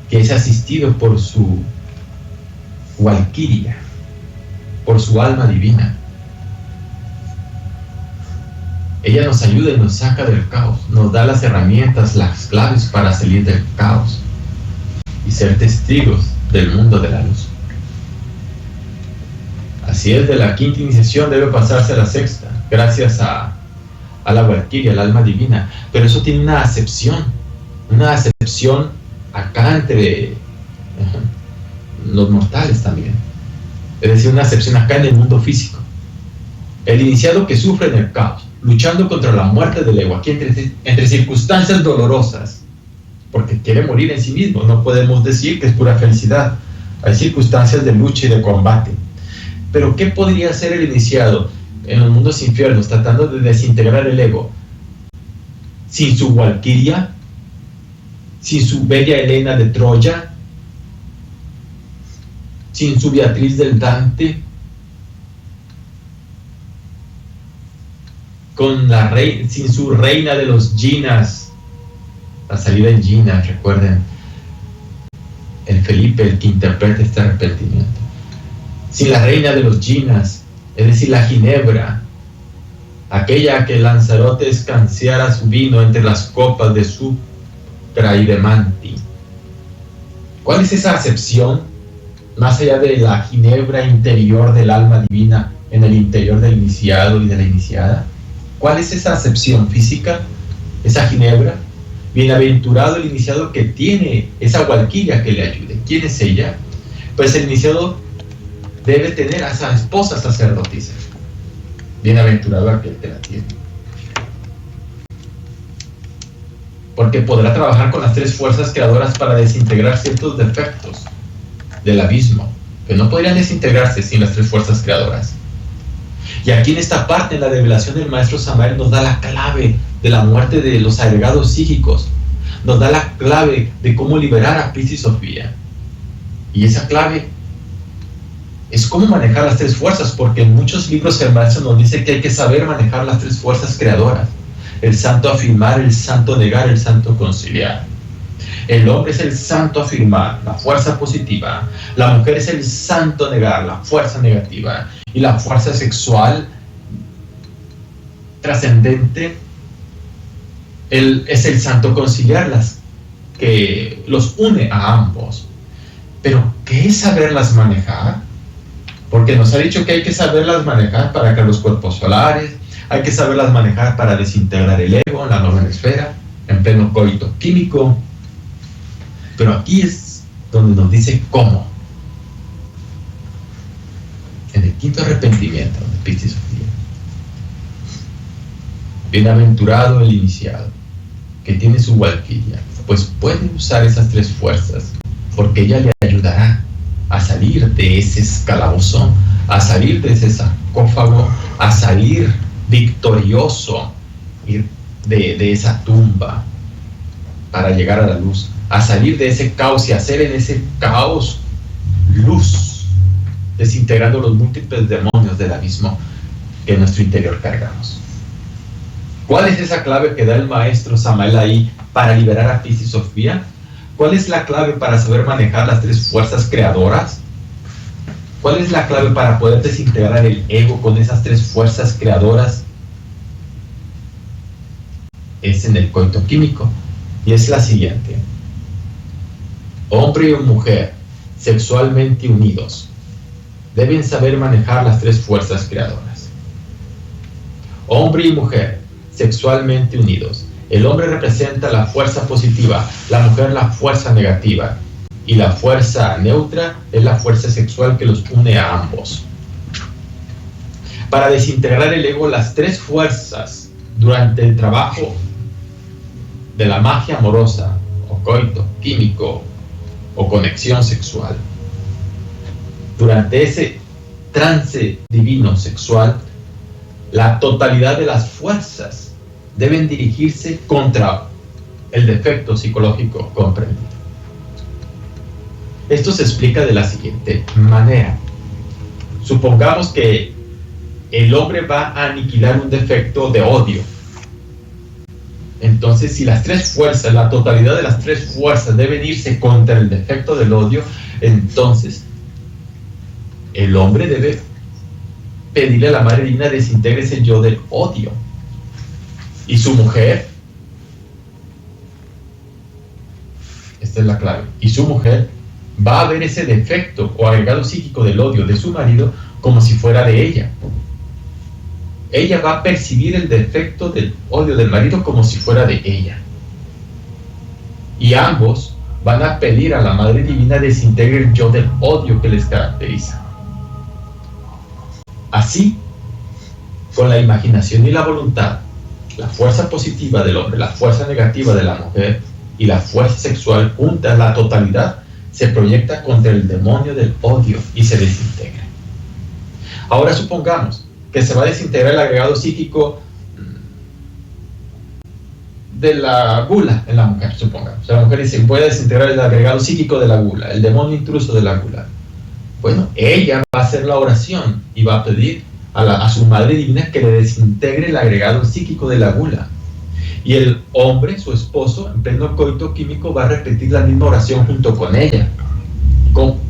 que es asistido por su Valquiria, por su alma divina. Ella nos ayuda y nos saca del caos, nos da las herramientas, las claves para salir del caos y ser testigos del mundo de la luz. Así es, de la quinta iniciación debe pasarse a la sexta, gracias a la Valquiria, al alma divina. Pero eso tiene una acepción acá entre los mortales también. Es decir, una acepción acá en el mundo físico. El iniciado que sufre en el caos, luchando contra la muerte del ego, aquí entre circunstancias dolorosas, porque quiere morir en sí mismo. No podemos decir que es pura felicidad. Hay circunstancias de lucha y de combate. Pero ¿qué podría hacer el iniciado en los mundos infiernos, tratando de desintegrar el ego, sin su Valquiria, sin su bella Helena de Troya, sin su Beatriz del Dante, sin su reina de los Ginas, la salida en Ginas, recuerden, el Felipe el que interpreta este arrepentimiento, sin la reina de los Ginas, es decir, la Ginebra, aquella que Lanzarote escanciara su vino entre las copas de Sutra y de Manti. ¿Cuál es esa acepción, más allá de la Ginebra interior del alma divina, en el interior del iniciado y de la iniciada? ¿Cuál es esa acepción física, esa Ginebra? Bienaventurado el iniciado que tiene esa Valquiria que le ayude. ¿Quién es ella? Pues el iniciado debe tener a esa esposa sacerdotisa. Bienaventurado aquel que la tiene. Porque podrá trabajar con las tres fuerzas creadoras para desintegrar ciertos defectos del abismo, que no podrían desintegrarse sin las tres fuerzas creadoras. Y aquí en esta parte, en la revelación del maestro Samael, nos da la clave de la muerte de los agregados psíquicos, nos da la clave de cómo liberar a Piscis y Sofía. Y esa clave es cómo manejar las tres fuerzas, porque en muchos libros el maestro nos dice que hay que saber manejar las tres fuerzas creadoras: el santo afirmar, el santo negar, el santo conciliar. El hombre es el santo afirmar, la fuerza positiva; la mujer es el santo negar, la fuerza negativa; y la fuerza sexual trascendente es el santo conciliar, que los une a ambos. Pero ¿qué es saberlas manejar? Porque nos ha dicho que hay que saberlas manejar para crear los cuerpos solares, hay que saberlas manejar para desintegrar el ego en la novena esfera, en pleno coito químico. Pero aquí es donde nos dice cómo. En el quinto arrepentimiento de Piscis y Sofía. Bienaventurado el iniciado, que tiene su Valquiria, pues puede usar esas tres fuerzas, porque ella le ayudará a salir de ese escalabozón, a salir de ese sarcófago, a salir victorioso de esa tumba para llegar a la luz, a salir de ese caos y hacer en ese caos luz, desintegrando los múltiples demonios del abismo que en nuestro interior cargamos. ¿Cuál es esa clave que da el maestro Samael ahí para liberar a Piscis y Sofía? ¿Cuál es la clave para saber manejar las tres fuerzas creadoras? ¿Cuál es la clave para poder desintegrar el ego con esas tres fuerzas creadoras? Es en el coito químico, y es la siguiente: hombre y mujer sexualmente unidos deben saber manejar las tres fuerzas creadoras. Hombre y mujer sexualmente unidos El hombre representa la fuerza positiva, la mujer la fuerza negativa, y la fuerza neutra es la fuerza sexual que los une a ambos. Para desintegrar el ego, las tres fuerzas durante el trabajo de la magia amorosa, o coito, químico, o conexión sexual, durante ese trance divino sexual, la totalidad de las fuerzas deben dirigirse contra el defecto psicológico comprendido. Esto se explica de la siguiente manera. Supongamos que el hombre va a aniquilar un defecto de odio. Entonces, si las tres fuerzas, la totalidad de las tres fuerzas deben irse contra el defecto del odio, entonces el hombre debe pedirle a la Madre Divina desintegre ese yo del odio. Y su mujer, esta es la clave, y su mujer va a ver ese defecto o agregado psíquico del odio de su marido como si fuera de ella. Ella va a percibir el defecto del odio del marido como si fuera de ella. Y ambos van a pedir a la Madre Divina desintegre el yo del odio que les caracteriza. Así, con la imaginación y la voluntad, la fuerza positiva del hombre, la fuerza negativa de la mujer y la fuerza sexual juntas, la totalidad se proyecta contra el demonio del odio y se desintegra. Ahora supongamos que se va a desintegrar el agregado psíquico de la gula en la mujer, supongamos. O sea, la mujer dice, voy a desintegrar el agregado psíquico de la gula, el demonio intruso de la gula. Bueno, ella va a hacer la oración y va a pedir a su Madre Divina que le desintegre el agregado psíquico de la gula. Y el hombre, su esposo, en pleno coito químico, va a repetir la misma oración junto con ella,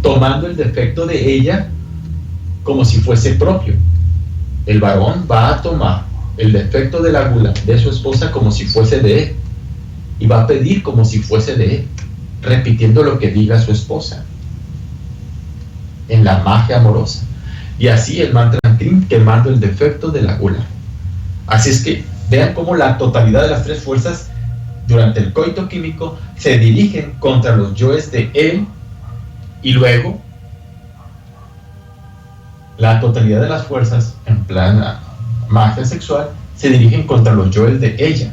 tomando el defecto de ella como si fuese propio. El varón va a tomar el defecto de la gula de su esposa como si fuese de él, y va a pedir como si fuese de él, repitiendo lo que diga su esposa, en la magia amorosa. Y así el mantra quemando el defecto de la gula. Así es que vean cómo la totalidad de las tres fuerzas durante el coito químico se dirigen contra los yoes de él, y luego la totalidad de las fuerzas en plan magia sexual se dirigen contra los yoes de ella.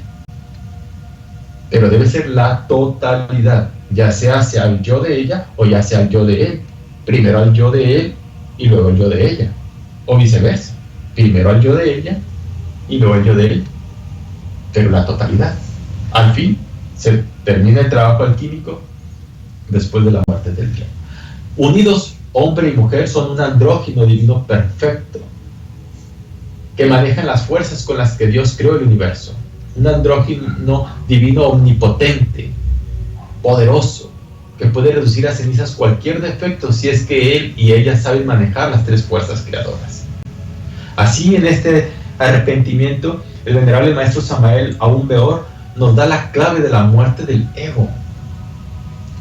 Pero debe ser la totalidad, ya sea hacia el yo de ella o ya sea el yo de él. Primero al yo de él y luego el yo de ella, o viceversa, primero al yo de ella y luego el yo de él, pero la totalidad. Al fin se termina el trabajo alquímico después de la muerte del yo. Unidos, hombre y mujer son un andrógino divino perfecto que manejan las fuerzas con las que Dios creó el universo. Un andrógino divino omnipotente, poderoso, que puede reducir a cenizas cualquier defecto si es que él y ella saben manejar las tres fuerzas creadoras. Así, en este arrepentimiento, el venerable maestro Samael Aún Weor nos da la clave de la muerte del ego.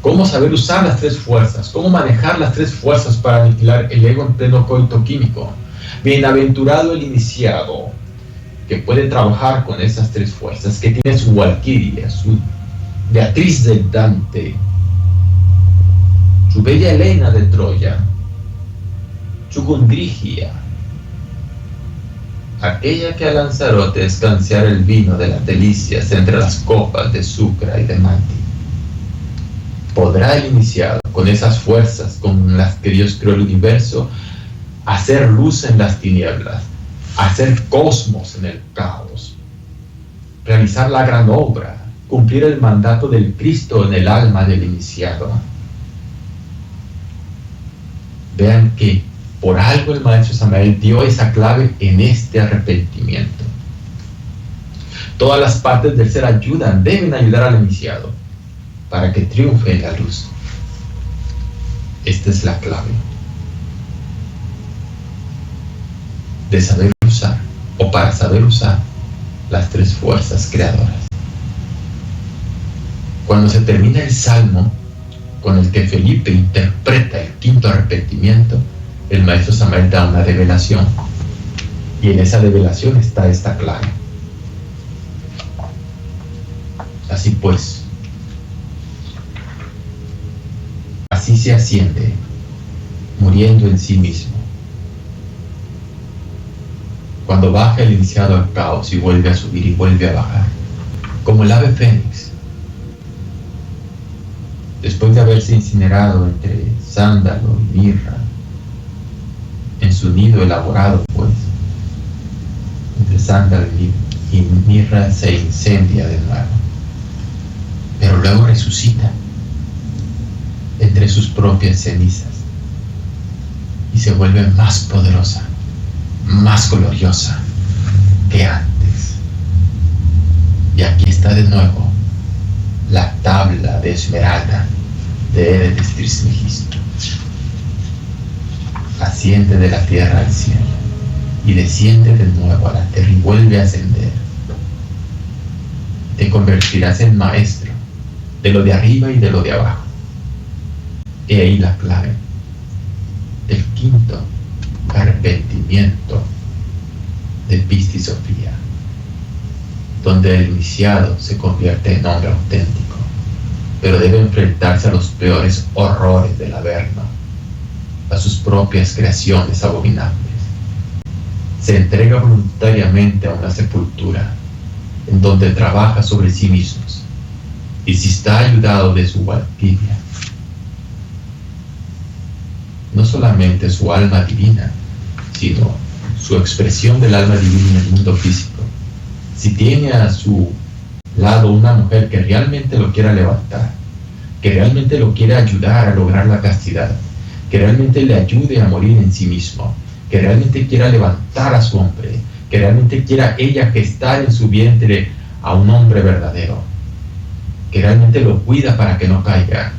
Cómo saber usar las tres fuerzas, cómo manejar las tres fuerzas para aniquilar el ego en pleno coito químico. Bienaventurado el iniciado que puede trabajar con esas tres fuerzas, que tiene su Valquiria, su Beatriz del Dante, su bella Helena de Troya, su Gundrigia, aquella que a Lanzarote escanciara el vino de las delicias entre las copas de Sucra y de Manti. ¿Podrá el iniciado, con esas fuerzas con las que Dios creó el universo, hacer luz en las tinieblas, hacer cosmos en el caos, realizar la gran obra, cumplir el mandato del Cristo en el alma del iniciado? Vean que por algo el maestro Samael dio esa clave en este arrepentimiento. Todas las partes del ser ayudan, deben ayudar al iniciado para que triunfe en la luz. Esta es la clave de saber usar, o para saber usar, las tres fuerzas creadoras. Cuando se termina el salmo con el que Felipe interpreta el quinto arrepentimiento, el maestro Samael da una revelación, y en esa revelación está esta clave. Así pues, así se asciende, muriendo en sí mismo. Cuando baja el iniciado al caos y vuelve a subir y vuelve a bajar, como el ave fénix, después de haberse incinerado entre sándalo y mirra, en su nido elaborado, pues, entre sándalo y mirra se incendia de nuevo, pero luego resucita entre sus propias cenizas y se vuelve más poderosa, más gloriosa que antes. Y aquí está de nuevo la tabla de esmeralda de Erenes Trismegisto. Asciende de la tierra al cielo y desciende de nuevo a la tierra y vuelve a ascender. Te convertirás en maestro de lo de arriba y de lo de abajo. He ahí la clave del quinto arrepentimiento de Piscis Sophia, donde el iniciado se convierte en hombre auténtico, pero debe enfrentarse a los peores horrores del Averno, a sus propias creaciones abominables. Se entrega voluntariamente a una sepultura en donde trabaja sobre sí mismos, y si está ayudado de su valquiria, no solamente su alma divina, sino su expresión del alma divina en el mundo físico. Si tiene a su lado una mujer que realmente lo quiera levantar, que realmente lo quiera ayudar a lograr la castidad, que realmente le ayude a morir en sí mismo, que realmente quiera levantar a su hombre, que realmente quiera ella gestar en su vientre a un hombre verdadero, que realmente lo cuida para que no caiga,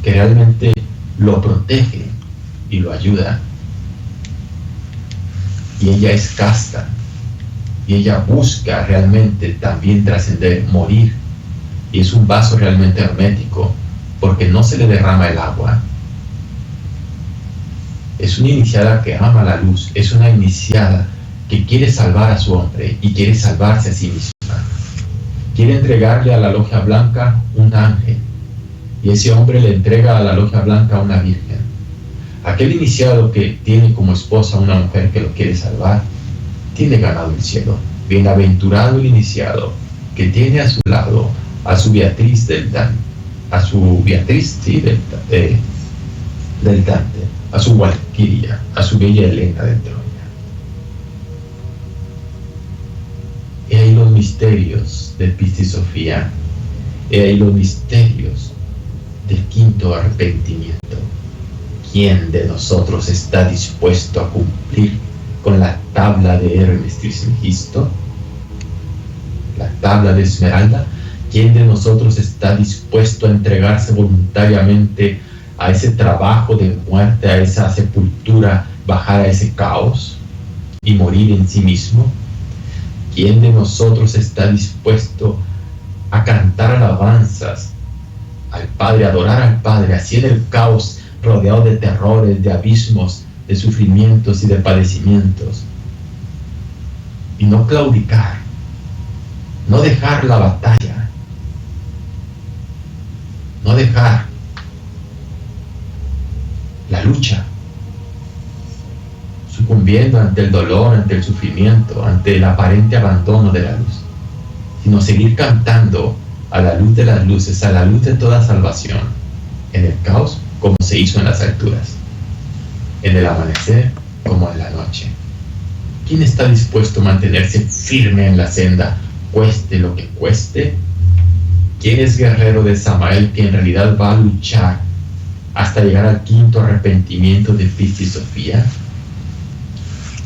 que realmente lo protege y lo ayuda, y ella es casta, y ella busca realmente también trascender, morir, y es un vaso realmente hermético, porque no se le derrama el agua. Es una iniciada que ama la luz, es una iniciada que quiere salvar a su hombre y quiere salvarse a sí misma. Quiere entregarle a la logia blanca un ángel, y ese hombre le entrega a la logia blanca una virgen. Aquel iniciado que tiene como esposa una mujer que lo quiere salvar, tiene ganado el cielo. Bienaventurado el iniciado que tiene a su lado a su Beatriz del Dante, a su Valquiria, a su bella Helena de Troya. He ahí los misterios de Piscis Sophia, he ahí los misterios del quinto arrepentimiento. ¿Quién de nosotros está dispuesto a cumplir con la tabla de Hermes Trismegisto? La tabla de Esmeralda. ¿Quién de nosotros está dispuesto a entregarse voluntariamente a ese trabajo de muerte, a esa sepultura, bajar a ese caos y morir en sí mismo? ¿Quién de nosotros está dispuesto a cantar alabanzas al Padre, a adorar al Padre, así en el caos, rodeado de terrores, de abismos, de sufrimientos y de padecimientos, y no claudicar, no dejar la batalla, no dejar la lucha, sucumbiendo ante el dolor, ante el sufrimiento, ante el aparente abandono de la luz, sino seguir cantando a la luz de las luces, a la luz de toda salvación, en el caos como se hizo en las alturas, en el amanecer como en la noche. ¿Quién está dispuesto a mantenerse firme en la senda, cueste lo que cueste? ¿Quién es guerrero de Samael que en realidad va a luchar hasta llegar al quinto arrepentimiento de Piscis Sophia?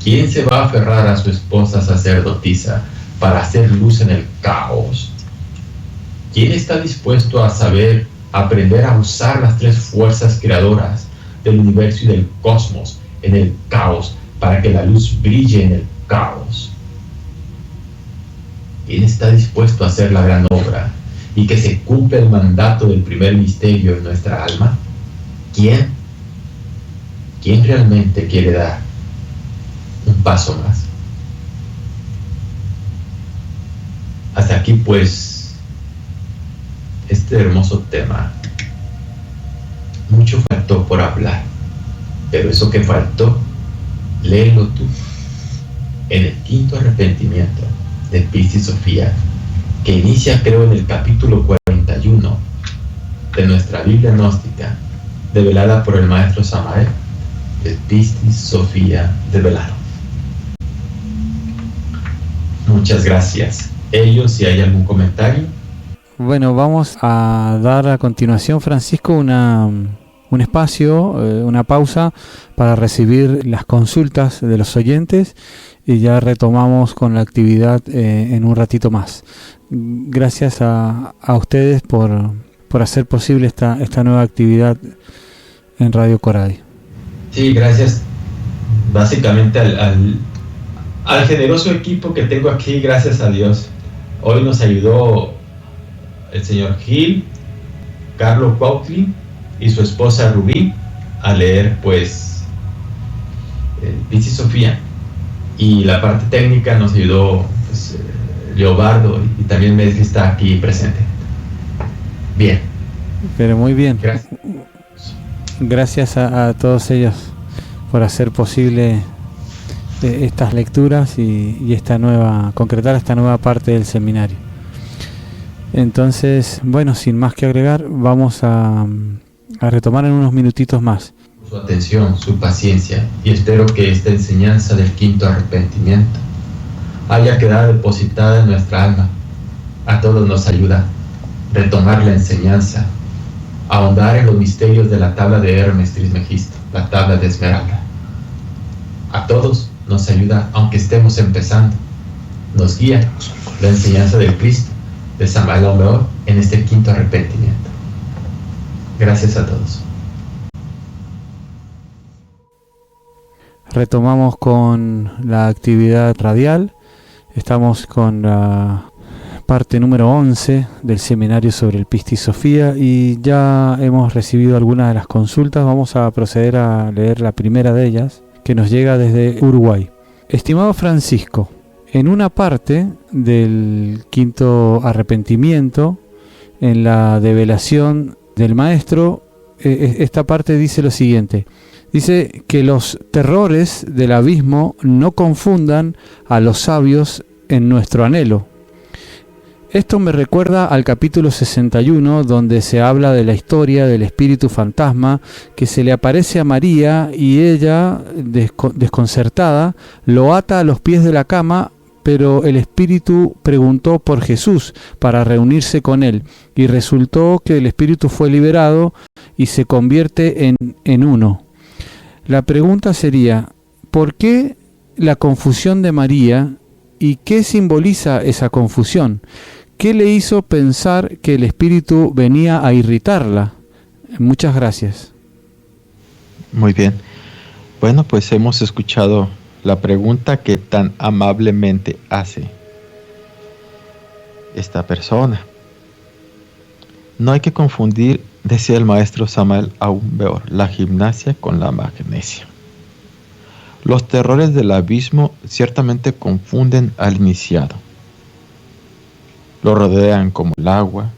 ¿Quién se va a aferrar a su esposa sacerdotisa para hacer luz en el caos? ¿Quién está dispuesto a aprender a usar las tres fuerzas creadoras del universo y del cosmos en el caos para que la luz brille en el caos? ¿Quién está dispuesto a hacer la gran obra y que se cumpla el mandato del primer misterio en nuestra alma? ¿Quién? ¿Quién realmente quiere dar un paso más? Hasta aquí pues este hermoso tema. Mucho faltó por hablar, pero eso que faltó, léelo tú. En el quinto arrepentimiento de Piscis Sophia, que inicia creo en el capítulo 41 de nuestra Biblia gnóstica, develada por el maestro Samael, de Piscis Sophia develado. Muchas gracias. Ellos, si hay algún comentario. Bueno, vamos a dar a continuación, Francisco, un espacio, una pausa para recibir las consultas de los oyentes y ya retomamos con la actividad en un ratito más. Gracias a ustedes por hacer posible esta nueva actividad en Radio Coradi. Sí, gracias básicamente al generoso equipo que tengo aquí, gracias a Dios. Hoy nos ayudó el señor Gil, Carlos Cuautli y su esposa Rubí a leer pues Piscis Sophia, y la parte técnica nos ayudó pues, Leobardo, y también Mesli está aquí presente. Bien. Pero muy bien. Gracias. Gracias a todos ellos por hacer posible estas lecturas y concretar esta nueva parte del seminario. Entonces, bueno, sin más que agregar, vamos a retomar en unos minutitos más. Su atención, su paciencia, y espero que esta enseñanza del quinto arrepentimiento haya quedado depositada en nuestra alma. A todos nos ayuda a retomar la enseñanza, a ahondar en los misterios de la tabla de Hermes Trismegisto, la tabla de Esmeralda. A todos nos ayuda, aunque estemos empezando, nos guía la enseñanza del Cristo, de Samael Aún Weor, en este quinto arrepentimiento. Gracias a todos. Retomamos con la actividad radial. Estamos con la parte número 11 del seminario sobre el Piscis Sophia y ya hemos recibido algunas de las consultas. Vamos a proceder a leer la primera de ellas, que nos llega desde Uruguay. Estimado Francisco, en una parte del quinto arrepentimiento, en la develación del maestro, esta parte dice lo siguiente. Dice que los terrores del abismo no confundan a los sabios en nuestro anhelo. Esto me recuerda al capítulo 61, donde se habla de la historia del espíritu fantasma que se le aparece a María y ella, desconcertada, lo ata a los pies de la cama, pero el espíritu preguntó por Jesús para reunirse con él y resultó que el espíritu fue liberado y se convierte en uno. La pregunta sería, ¿por qué la confusión de María y qué simboliza esa confusión? ¿Qué le hizo pensar que el espíritu venía a irritarla? Muchas gracias. Muy bien. Bueno, pues hemos escuchado la pregunta que tan amablemente hace esta persona. No hay que confundir, decía el maestro Samael Aún Weor, la gimnasia con la magnesia. Los terrores del abismo ciertamente confunden al iniciado. Lo rodean como el agua,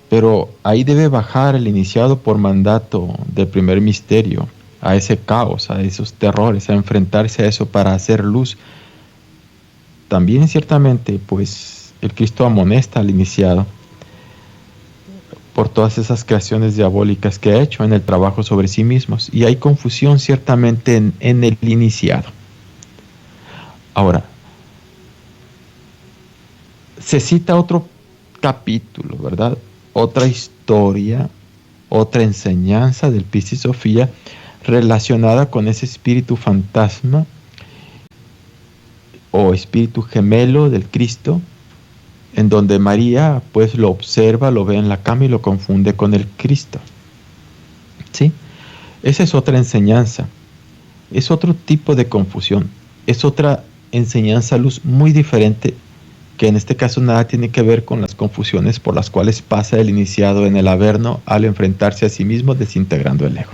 pero ahí debe bajar el iniciado por mandato del primer misterio, a ese caos, a esos terrores, a enfrentarse a eso para hacer luz. También ciertamente, pues, el Cristo amonesta al iniciado por todas esas creaciones diabólicas que ha hecho en el trabajo sobre sí mismos, y hay confusión ciertamente en el iniciado. Ahora, se cita otro capítulo, ¿verdad? Otra historia, otra enseñanza del Piscis Sophia relacionada con ese espíritu fantasma o espíritu gemelo del Cristo, en donde María pues lo observa, lo ve en la cama y lo confunde con el Cristo. ¿Sí? Esa es otra enseñanza, es otro tipo de confusión, es otra enseñanza luz muy diferente, que en este caso nada tiene que ver con las confusiones por las cuales pasa el iniciado en el Averno al enfrentarse a sí mismo desintegrando el ego.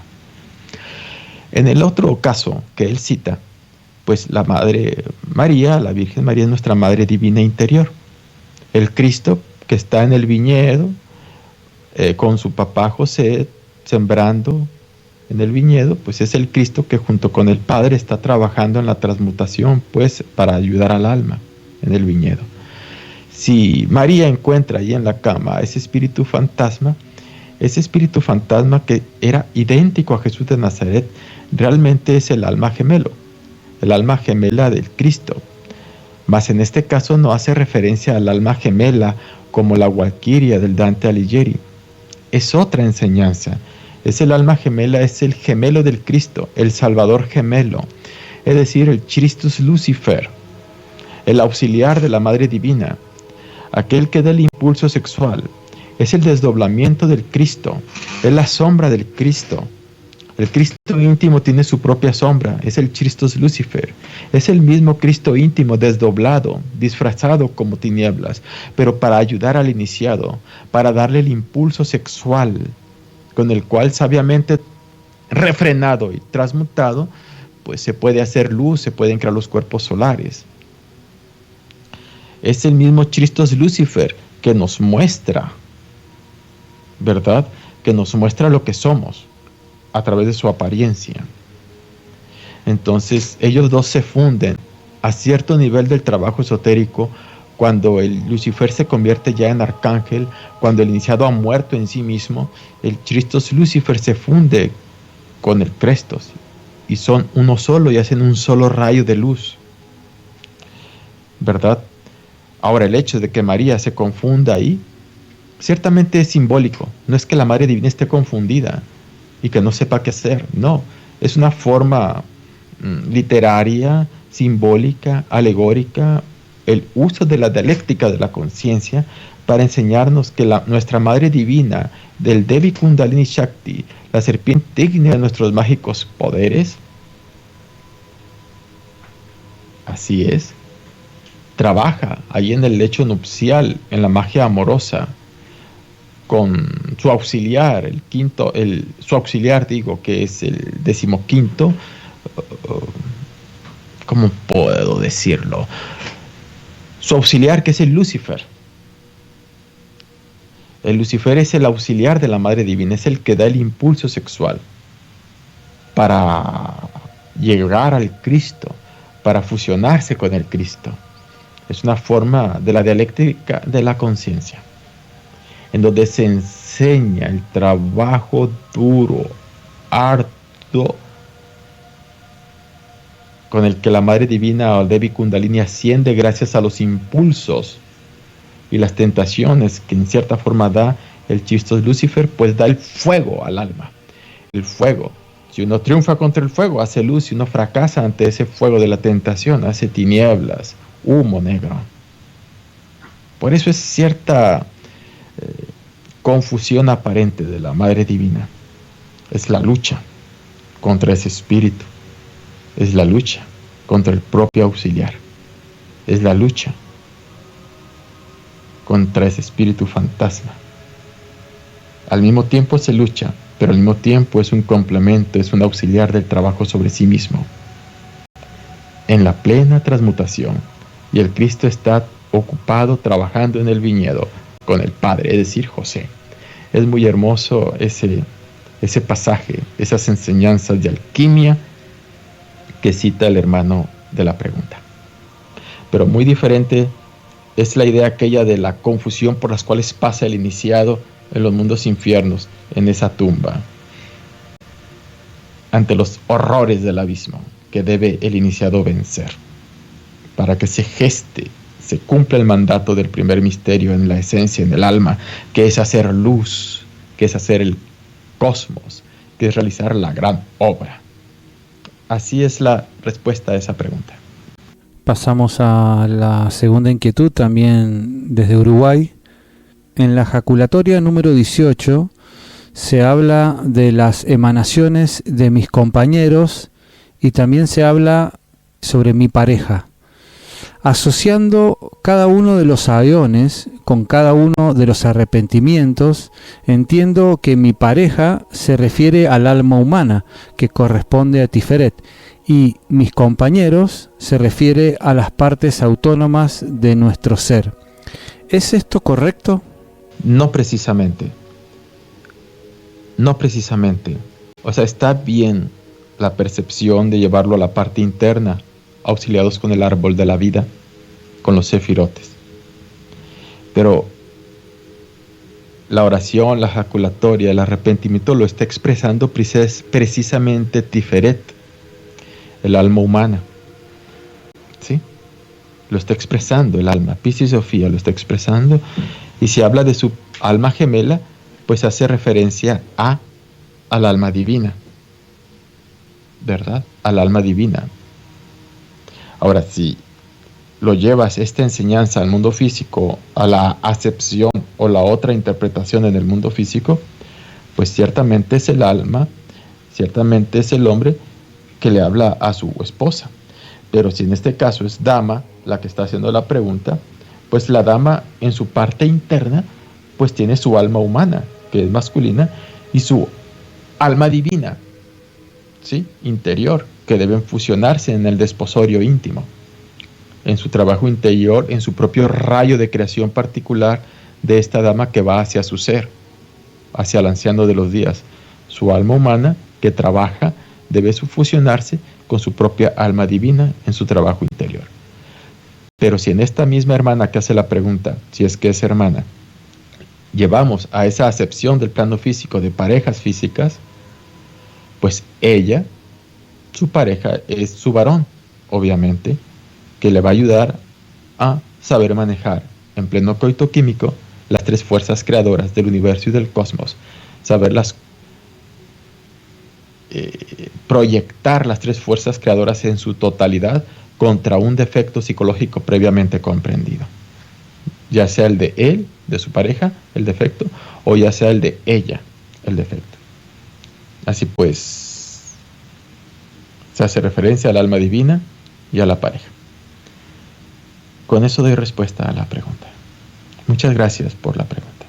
En el otro caso que él cita, pues la Madre María, la Virgen María es nuestra Madre Divina Interior. El Cristo que está en el viñedo, con su papá José sembrando en el viñedo, pues es el Cristo que junto con el Padre está trabajando en la transmutación, pues para ayudar al alma en el viñedo. Si María encuentra ahí en la cama ese espíritu fantasma que era idéntico a Jesús de Nazaret, realmente es el alma gemelo, el alma gemela del Cristo. Mas en este caso no hace referencia al alma gemela como la Walquiria del Dante Alighieri. Es otra enseñanza. Es el alma gemela, es el gemelo del Cristo, el Salvador gemelo, es decir, el Christus Lucifer, el auxiliar de la Madre Divina, aquel que da el impulso sexual. Es el desdoblamiento del Cristo, es la sombra del Cristo. El Cristo íntimo tiene su propia sombra, es el Christus Lucifer. Es el mismo Cristo íntimo desdoblado, disfrazado como tinieblas, pero para ayudar al iniciado, para darle el impulso sexual, con el cual sabiamente refrenado y transmutado, pues se puede hacer luz, se pueden crear los cuerpos solares. Es el mismo Christus Lucifer que nos muestra, ¿verdad? Que nos muestra lo que somos a través de su apariencia. Entonces ellos dos se funden a cierto nivel del trabajo esotérico cuando el Lucifer se convierte ya en arcángel, cuando el iniciado ha muerto en sí mismo, el Christus Lucifer se funde con el Crestos y son uno solo y hacen un solo rayo de luz, ¿verdad? Ahora, el hecho de que María se confunda ahí, ciertamente es simbólico. No es que la Madre Divina esté confundida y que no sepa qué hacer, no. Es una forma literaria, simbólica, alegórica, el uso de la dialéctica de la conciencia para enseñarnos que nuestra Madre Divina, del Devi Kundalini Shakti, la serpiente ígnea de nuestros mágicos poderes, así es, trabaja ahí en el lecho nupcial, en la magia amorosa, con su auxiliar, su auxiliar digo, que es el 15º, ¿cómo puedo decirlo? Su auxiliar, que es el Lucifer. El Lucifer es el auxiliar de la Madre Divina, es el que da el impulso sexual para llegar al Cristo, para fusionarse con el Cristo. Es una forma de la dialéctica de la conciencia, en donde se enseña el trabajo duro, arduo, con el que la Madre Divina o Devi Kundalini asciende gracias a los impulsos y las tentaciones que en cierta forma da el Christus Lucifer, pues da el fuego al alma. El fuego. Si uno triunfa contra el fuego, hace luz. Si uno fracasa ante ese fuego de la tentación, hace tinieblas, humo negro. Por eso es cierta confusión aparente de la Madre Divina. Es la lucha contra ese espíritu. Es la lucha contra el propio auxiliar. Es la lucha contra ese espíritu fantasma. Al mismo tiempo se lucha, pero al mismo tiempo es un complemento, es un auxiliar del trabajo sobre sí mismo. En la plena transmutación, y el Cristo está ocupado trabajando en el viñedo con el Padre, es decir, José. Es muy hermoso ese pasaje, esas enseñanzas de alquimia que cita el hermano de la pregunta. Pero muy diferente es la idea aquella de la confusión por las cuales pasa el iniciado en los mundos infiernos, en esa tumba, ante los horrores del abismo que debe el iniciado vencer, para que se geste, se cumpla el mandato del primer misterio en la esencia, en el alma, que es hacer luz, que es hacer el cosmos, que es realizar la gran obra. Así es la respuesta a esa pregunta. Pasamos a la segunda inquietud, también desde Uruguay. En la jaculatoria número 18 se habla de las emanaciones de mis compañeros y también se habla sobre mi pareja, asociando cada uno de los aeones con cada uno de los arrepentimientos. Entiendo que mi pareja se refiere al alma humana, que corresponde a Tiferet, y mis compañeros se refiere a las partes autónomas de nuestro ser. ¿Es esto correcto? No precisamente. No precisamente. O sea, está bien la percepción de llevarlo a la parte interna, auxiliados con el árbol de la vida, con los sefirotes. Pero la oración, la ejaculatoria, el arrepentimiento lo está expresando precisamente Tiferet, el alma humana. ¿Sí? Lo está expresando el alma. Piscis Sofía lo está expresando. Y si habla de su alma gemela, pues hace referencia al alma divina. ¿Verdad? Al alma divina. Ahora, si lo llevas esta enseñanza al mundo físico, a la acepción o la otra interpretación en el mundo físico, pues ciertamente es el alma, ciertamente es el hombre que le habla a su esposa. Pero si en este caso es dama la que está haciendo la pregunta, pues la dama en su parte interna, pues tiene su alma humana, que es masculina, y su alma divina, ¿sí? Interior, que deben fusionarse en el desposorio íntimo, en su trabajo interior, en su propio rayo de creación particular de esta dama que va hacia su ser, hacia el anciano de los días. Su alma humana que trabaja debe fusionarse con su propia alma divina en su trabajo interior. Pero si en esta misma hermana que hace la pregunta, si es que es hermana, llevamos a esa acepción del plano físico de parejas físicas, pues ella, su pareja, es su varón, obviamente, que le va a ayudar a saber manejar en pleno coito químico las tres fuerzas creadoras del universo y del cosmos, saberlas proyectar las tres fuerzas creadoras en su totalidad contra un defecto psicológico previamente comprendido, ya sea el de él, de su pareja, el defecto, o ya sea el de ella, el defecto. Así pues, se hace referencia al alma divina y a la pareja. Con eso doy respuesta a la pregunta. Muchas gracias por la pregunta.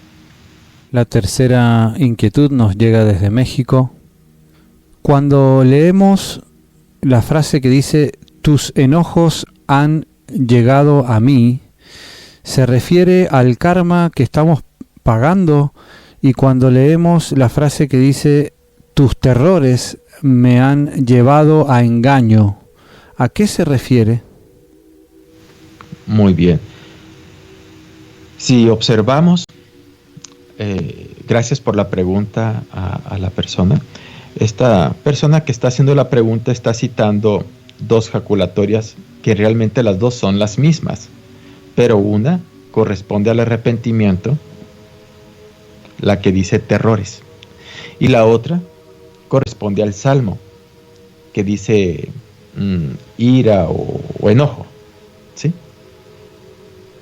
La tercera inquietud nos llega desde México. Cuando leemos la frase que dice tus enojos han llegado a mí, se refiere al karma que estamos pagando, y cuando leemos la frase que dice tus terrores me han llevado a engaño, ¿a qué se refiere? Muy bien. Si observamos, gracias por la pregunta a la persona. Esta persona que está haciendo la pregunta está citando dos jaculatorias que realmente las dos son las mismas, pero una corresponde al arrepentimiento, la que dice terrores, y la otra corresponde al salmo, que dice ira o enojo, ¿sí?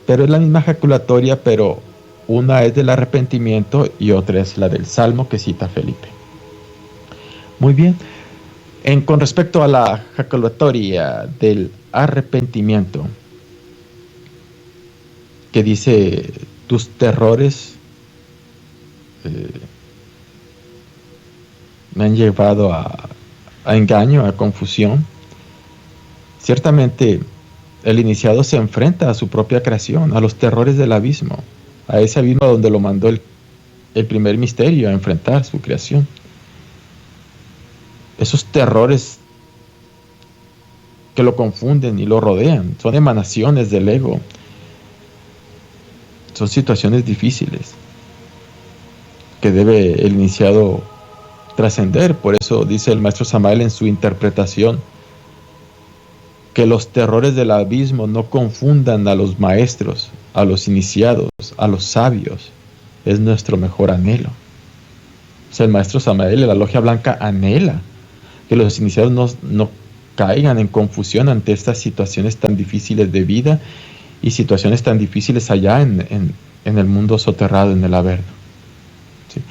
Pero es la misma jaculatoria, pero una es del arrepentimiento y otra es la del salmo que cita Felipe. Muy bien. Con respecto a la jaculatoria del arrepentimiento, que dice tus terrores me han llevado a engaño, a confusión. Ciertamente el iniciado se enfrenta a su propia creación, a los terrores del abismo, a ese abismo donde lo mandó el primer misterio a enfrentar su creación. Esos terrores que lo confunden y lo rodean son emanaciones del ego. Son situaciones difíciles que debe el iniciado trascender. Por eso dice el maestro Samael en su interpretación que los terrores del abismo no confundan a los maestros, a los iniciados, a los sabios. Es nuestro mejor anhelo. O sea, el maestro Samael de la Logia Blanca anhela que los iniciados no caigan en confusión ante estas situaciones tan difíciles de vida y situaciones tan difíciles allá en el mundo soterrado, en el Averno. ¿Sí?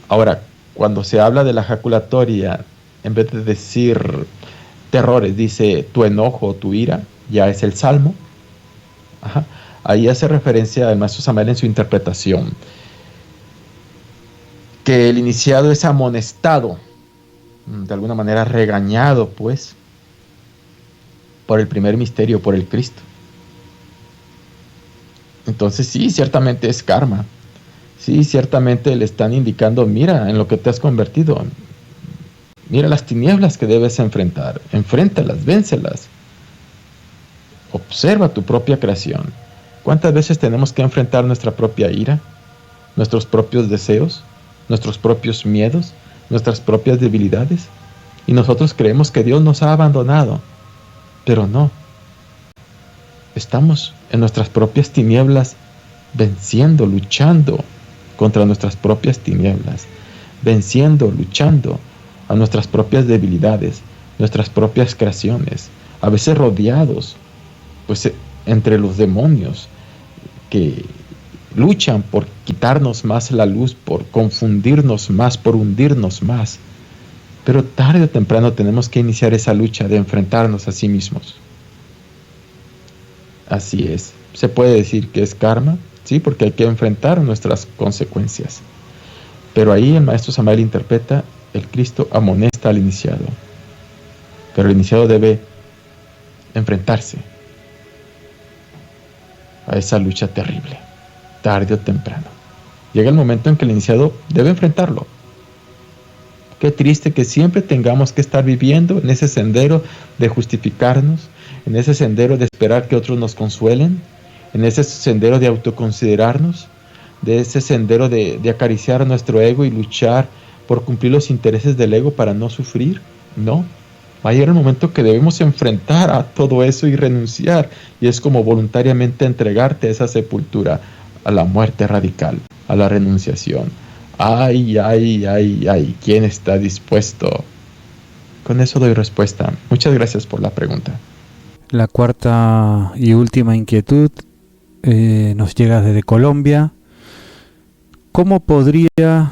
Ahora, cuando se habla de la jaculatoria, en vez de decir terrores, dice tu enojo, tu ira, ya es el salmo. Ajá. Ahí hace referencia al maestro Samael en su interpretación, que el iniciado es amonestado, de alguna manera regañado, pues, por el primer misterio, por el Cristo. Entonces sí, ciertamente es karma, Sí, ciertamente le están indicando, mira en lo que te has convertido, mira las tinieblas que debes enfrentar, enfréntalas, véncelas. Observa tu propia creación. ¿Cuántas veces tenemos que enfrentar nuestra propia ira, nuestros propios deseos, nuestros propios miedos, nuestras propias debilidades? Y nosotros creemos que Dios nos ha abandonado, pero no. Estamos en nuestras propias tinieblas venciendo, luchando contra nuestras propias tinieblas, venciendo, luchando a nuestras propias debilidades, nuestras propias creaciones, a veces rodeados, pues entre los demonios que luchan por quitarnos más la luz, por confundirnos más, por hundirnos más. Pero tarde o temprano tenemos que iniciar esa lucha de enfrentarnos a sí mismos. Así es. ¿Se puede decir que es karma? Sí, porque hay que enfrentar nuestras consecuencias. Pero ahí el maestro Samael interpreta, el Cristo amonesta al iniciado. Pero el iniciado debe enfrentarse a esa lucha terrible, tarde o temprano. Llega el momento en que el iniciado debe enfrentarlo. Qué triste que siempre tengamos que estar viviendo en ese sendero de justificarnos, en ese sendero de esperar que otros nos consuelen, en ese sendero de autoconsiderarnos, de ese sendero de acariciar nuestro ego y luchar por cumplir los intereses del ego para no sufrir. No, va a llegar el momento que debemos enfrentar a todo eso y renunciar, y es como voluntariamente entregarte a esa sepultura, a la muerte radical, a la renunciación. Ay, ay, ay, ay, ¿quién está dispuesto? Con eso doy respuesta. Muchas gracias por la pregunta. La cuarta y última inquietud nos llega desde Colombia. ¿Cómo podría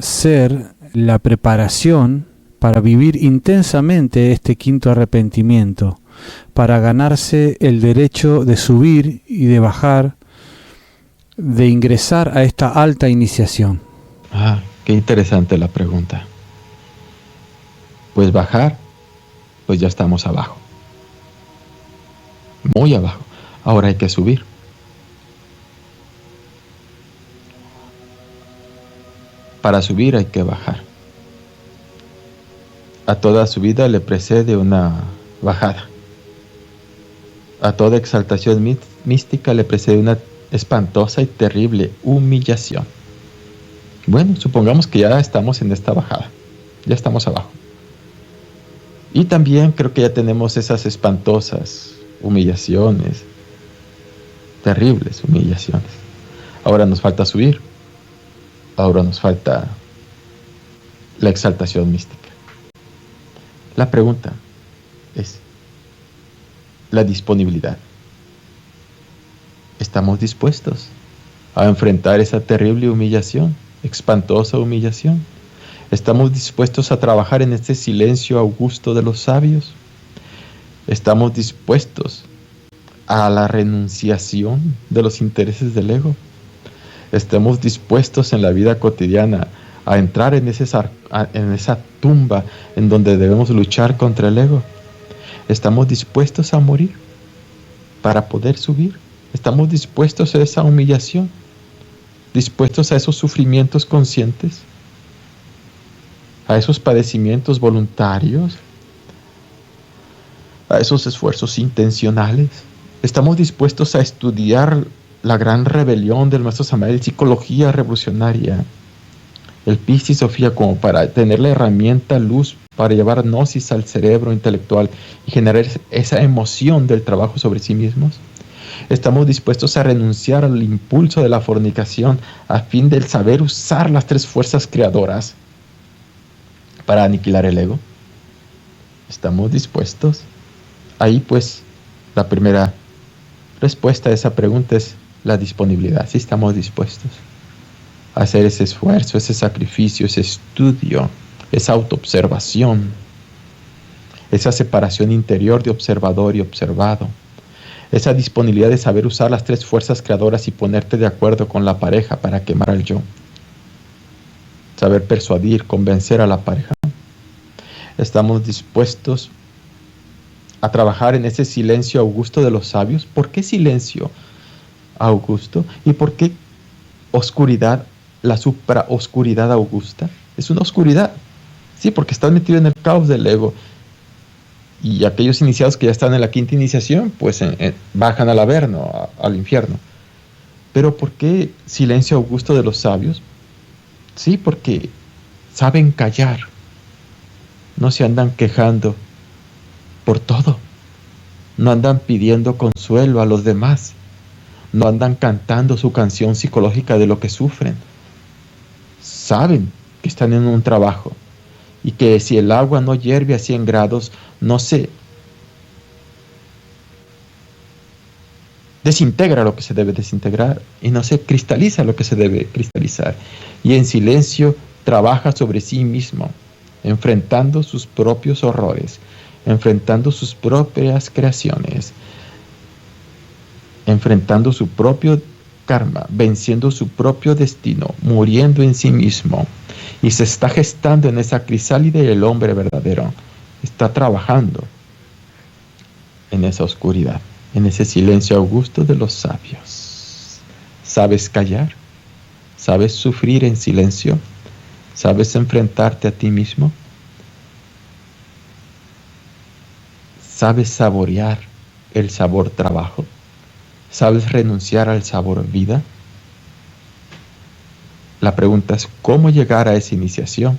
ser la preparación para vivir intensamente este quinto arrepentimiento, para ganarse el derecho de subir y de bajar, de ingresar a esta alta iniciación? Qué interesante la pregunta. Pues bajar, pues ya estamos abajo. Muy abajo. Ahora hay que subir. Para subir hay que bajar. A toda subida le precede una bajada. A toda exaltación mística le precede una espantosa y terrible humillación. Bueno, supongamos que ya estamos en esta bajada. Ya estamos abajo. Y también creo que ya tenemos esas espantosas humillaciones, terribles humillaciones. Ahora nos falta subir. Ahora nos falta la exaltación mística. La pregunta es la disponibilidad. ¿Estamos dispuestos a enfrentar esa terrible humillación, espantosa humillación? ¿Estamos dispuestos a trabajar en este silencio augusto de los sabios? ¿Estamos dispuestos a la renunciación de los intereses del ego? ¿Estamos dispuestos en la vida cotidiana a entrar en esa tumba en donde debemos luchar contra el ego? ¿Estamos dispuestos a morir para poder subir? ¿Estamos dispuestos a esa humillación? ¿Dispuestos a esos sufrimientos conscientes? ¿A esos padecimientos voluntarios? ¿A esos esfuerzos intencionales? ¿Estamos dispuestos a estudiar la gran rebelión del maestro Samael, psicología revolucionaria, el Piscis Sofía, como para tener la herramienta luz para llevar gnosis al cerebro intelectual y generar esa emoción del trabajo sobre sí mismos? ¿Estamos dispuestos a renunciar al impulso de la fornicación a fin de saber usar las tres fuerzas creadoras para aniquilar el ego? ¿Estamos dispuestos? Ahí pues la primera respuesta a esa pregunta es la disponibilidad. Si estamos dispuestos a hacer ese esfuerzo, ese sacrificio, ese estudio, esa autoobservación, esa separación interior de observador y observado, esa disponibilidad de saber usar las tres fuerzas creadoras y ponerte de acuerdo con la pareja para quemar al yo, saber persuadir, convencer a la pareja. Estamos dispuestos a trabajar en ese silencio augusto de los sabios. ¿Por qué silencio augusto? ¿Y por qué oscuridad la supraoscuridad augusta. Es una oscuridad, sí, porque estás metido en el caos del ego. Y aquellos iniciados que ya están en la quinta iniciación, pues bajan al Averno, al infierno. Pero ¿por qué silencio augusto de los sabios? Sí, porque saben callar. No se andan quejando por todo. No andan pidiendo consuelo a los demás. No andan cantando su canción psicológica de lo que sufren. Saben que están en un trabajo y que si el agua no hierve a 100 grados, no se desintegra lo que se debe desintegrar y no se cristaliza lo que se debe cristalizar. Y en silencio trabaja sobre sí mismo, enfrentando sus propios horrores, enfrentando sus propias creaciones, enfrentando su propio karma, venciendo su propio destino, muriendo en sí mismo. Y se está gestando en esa crisálida y el hombre verdadero está trabajando en esa oscuridad, en ese silencio augusto de los sabios. ¿Sabes callar? ¿Sabes sufrir en silencio? ¿Sabes enfrentarte a ti mismo? ¿Sabes saborear el sabor trabajo? ¿Sabes renunciar al sabor vida? La pregunta es, ¿cómo llegar a esa iniciación?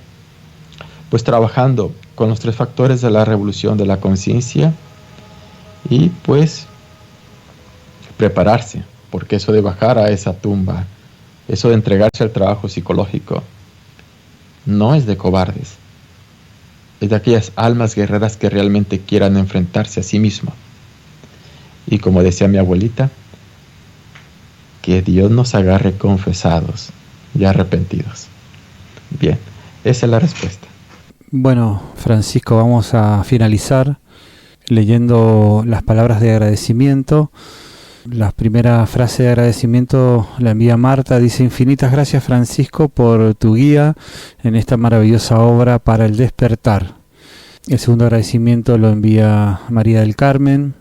Pues trabajando con los 3 factores de la revolución de la conciencia y pues prepararse, porque eso de bajar a esa tumba, eso de entregarse al trabajo psicológico, no es de cobardes, es de aquellas almas guerreras que realmente quieran enfrentarse a sí mismo. Y como decía mi abuelita, que Dios nos agarre confesados y arrepentidos. Bien, esa es la respuesta. Bueno, Francisco, vamos a finalizar leyendo las palabras de agradecimiento. La primera frase de agradecimiento la envía Marta, dice: infinitas gracias, Francisco, por tu guía en esta maravillosa obra para el despertar. El segundo agradecimiento lo envía María del Carmen.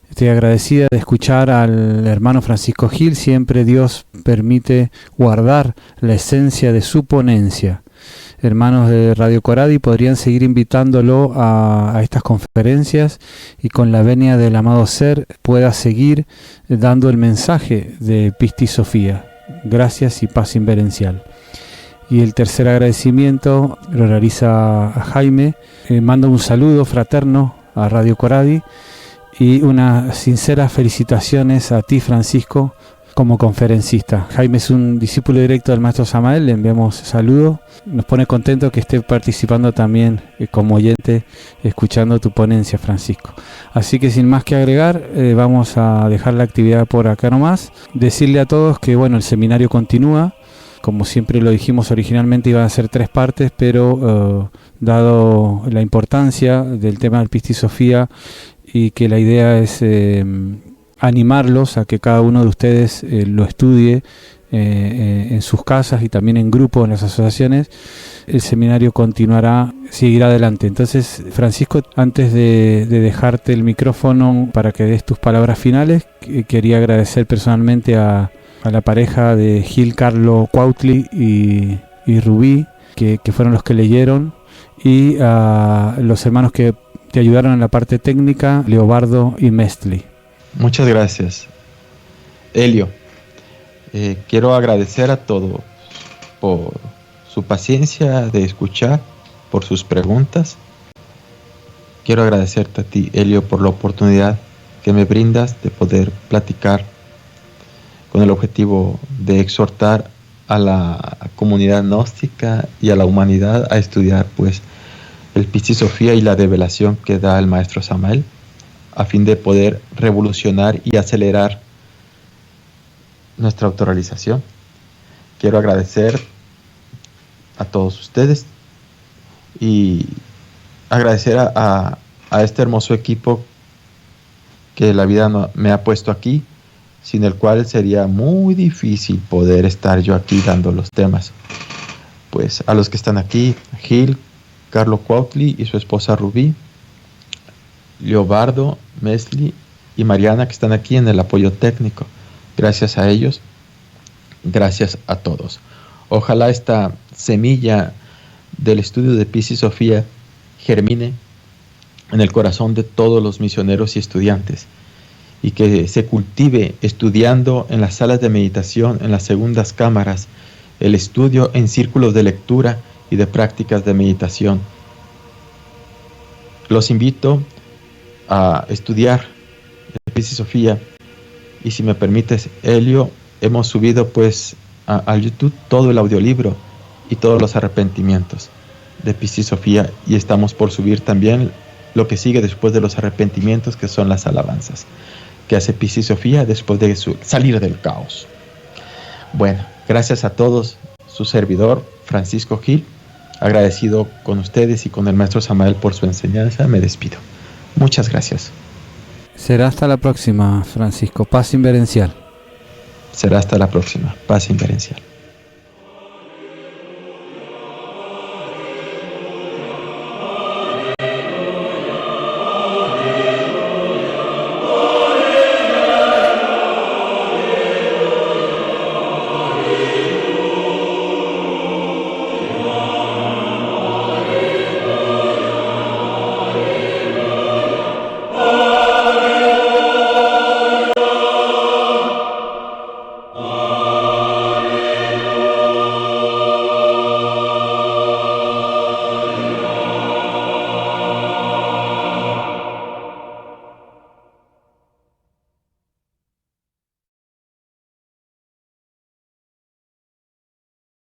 Estoy agradecida de escuchar al hermano Francisco Gil. Siempre Dios permite guardar la esencia de su ponencia. Hermanos de Radio Coradi podrían seguir invitándolo a estas conferencias y con la venia del amado ser pueda seguir dando el mensaje de Pistis Sofía. Gracias y paz inverencial. Y el tercer agradecimiento lo realiza a Jaime. Manda un saludo fraterno a Radio Coradi y unas sinceras felicitaciones a ti, Francisco, como conferencista. Jaime es un discípulo directo del maestro Samael, le enviamos saludos. Nos pone contento que esté participando también como oyente, escuchando tu ponencia, Francisco. Así que sin más que agregar, vamos a dejar la actividad por acá nomás. Decirle a todos que bueno, el seminario continúa. Como siempre lo dijimos originalmente, iban a ser 3 partes, pero dado la importancia del tema del Pistis Sofía y que la idea es animarlos a que cada uno de ustedes lo estudie en sus casas y también en grupo, en las asociaciones, el seminario continuará, seguirá adelante. Entonces, Francisco, antes de dejarte el micrófono para que des tus palabras finales, quería agradecer personalmente a la pareja de Gil, Carlo Cuautli y Rubí, que fueron los que leyeron, y a los hermanos que te ayudaron en la parte técnica, Leobardo y Mestli. Muchas gracias, Helio. Quiero agradecer a todos por su paciencia de escuchar, por sus preguntas. Quiero agradecerte a ti, Helio, por la oportunidad que me brindas de poder platicar con el objetivo de exhortar a la comunidad gnóstica y a la humanidad a estudiar pues el Pistis Sofía y la revelación que da el maestro Samael, a fin de poder revolucionar y acelerar nuestra autorrealización. Quiero agradecer a todos ustedes y agradecer a este hermoso equipo que la vida me ha puesto aquí, sin el cual sería muy difícil poder estar yo aquí dando los temas. Pues a los que están aquí, Gil, Carlo Cuautli y su esposa Rubí, Leobardo, Mesli y Mariana, que están aquí en el apoyo técnico. Gracias a ellos, gracias a todos. Ojalá esta semilla del estudio de Pis y Sofía germine en el corazón de todos los misioneros y estudiantes, y que se cultive estudiando en las salas de meditación, en las segundas cámaras, el estudio en círculos de lectura y de prácticas de meditación. Los invito a estudiar Pis y Sofía, y si me permites, Helio, hemos subido pues a YouTube todo el audiolibro y todos los arrepentimientos de Pis y Sofía, y estamos por subir también lo que sigue después de los arrepentimientos, que son las alabanzas que hace Pis y Sofía después de salir del caos. Bueno, gracias a todos. Su servidor, Francisco Gil, agradecido con ustedes y con el maestro Samael por su enseñanza, me despido. Muchas gracias. Será hasta la próxima, Francisco. Paz inverencial. Será hasta la próxima. Paz inverencial.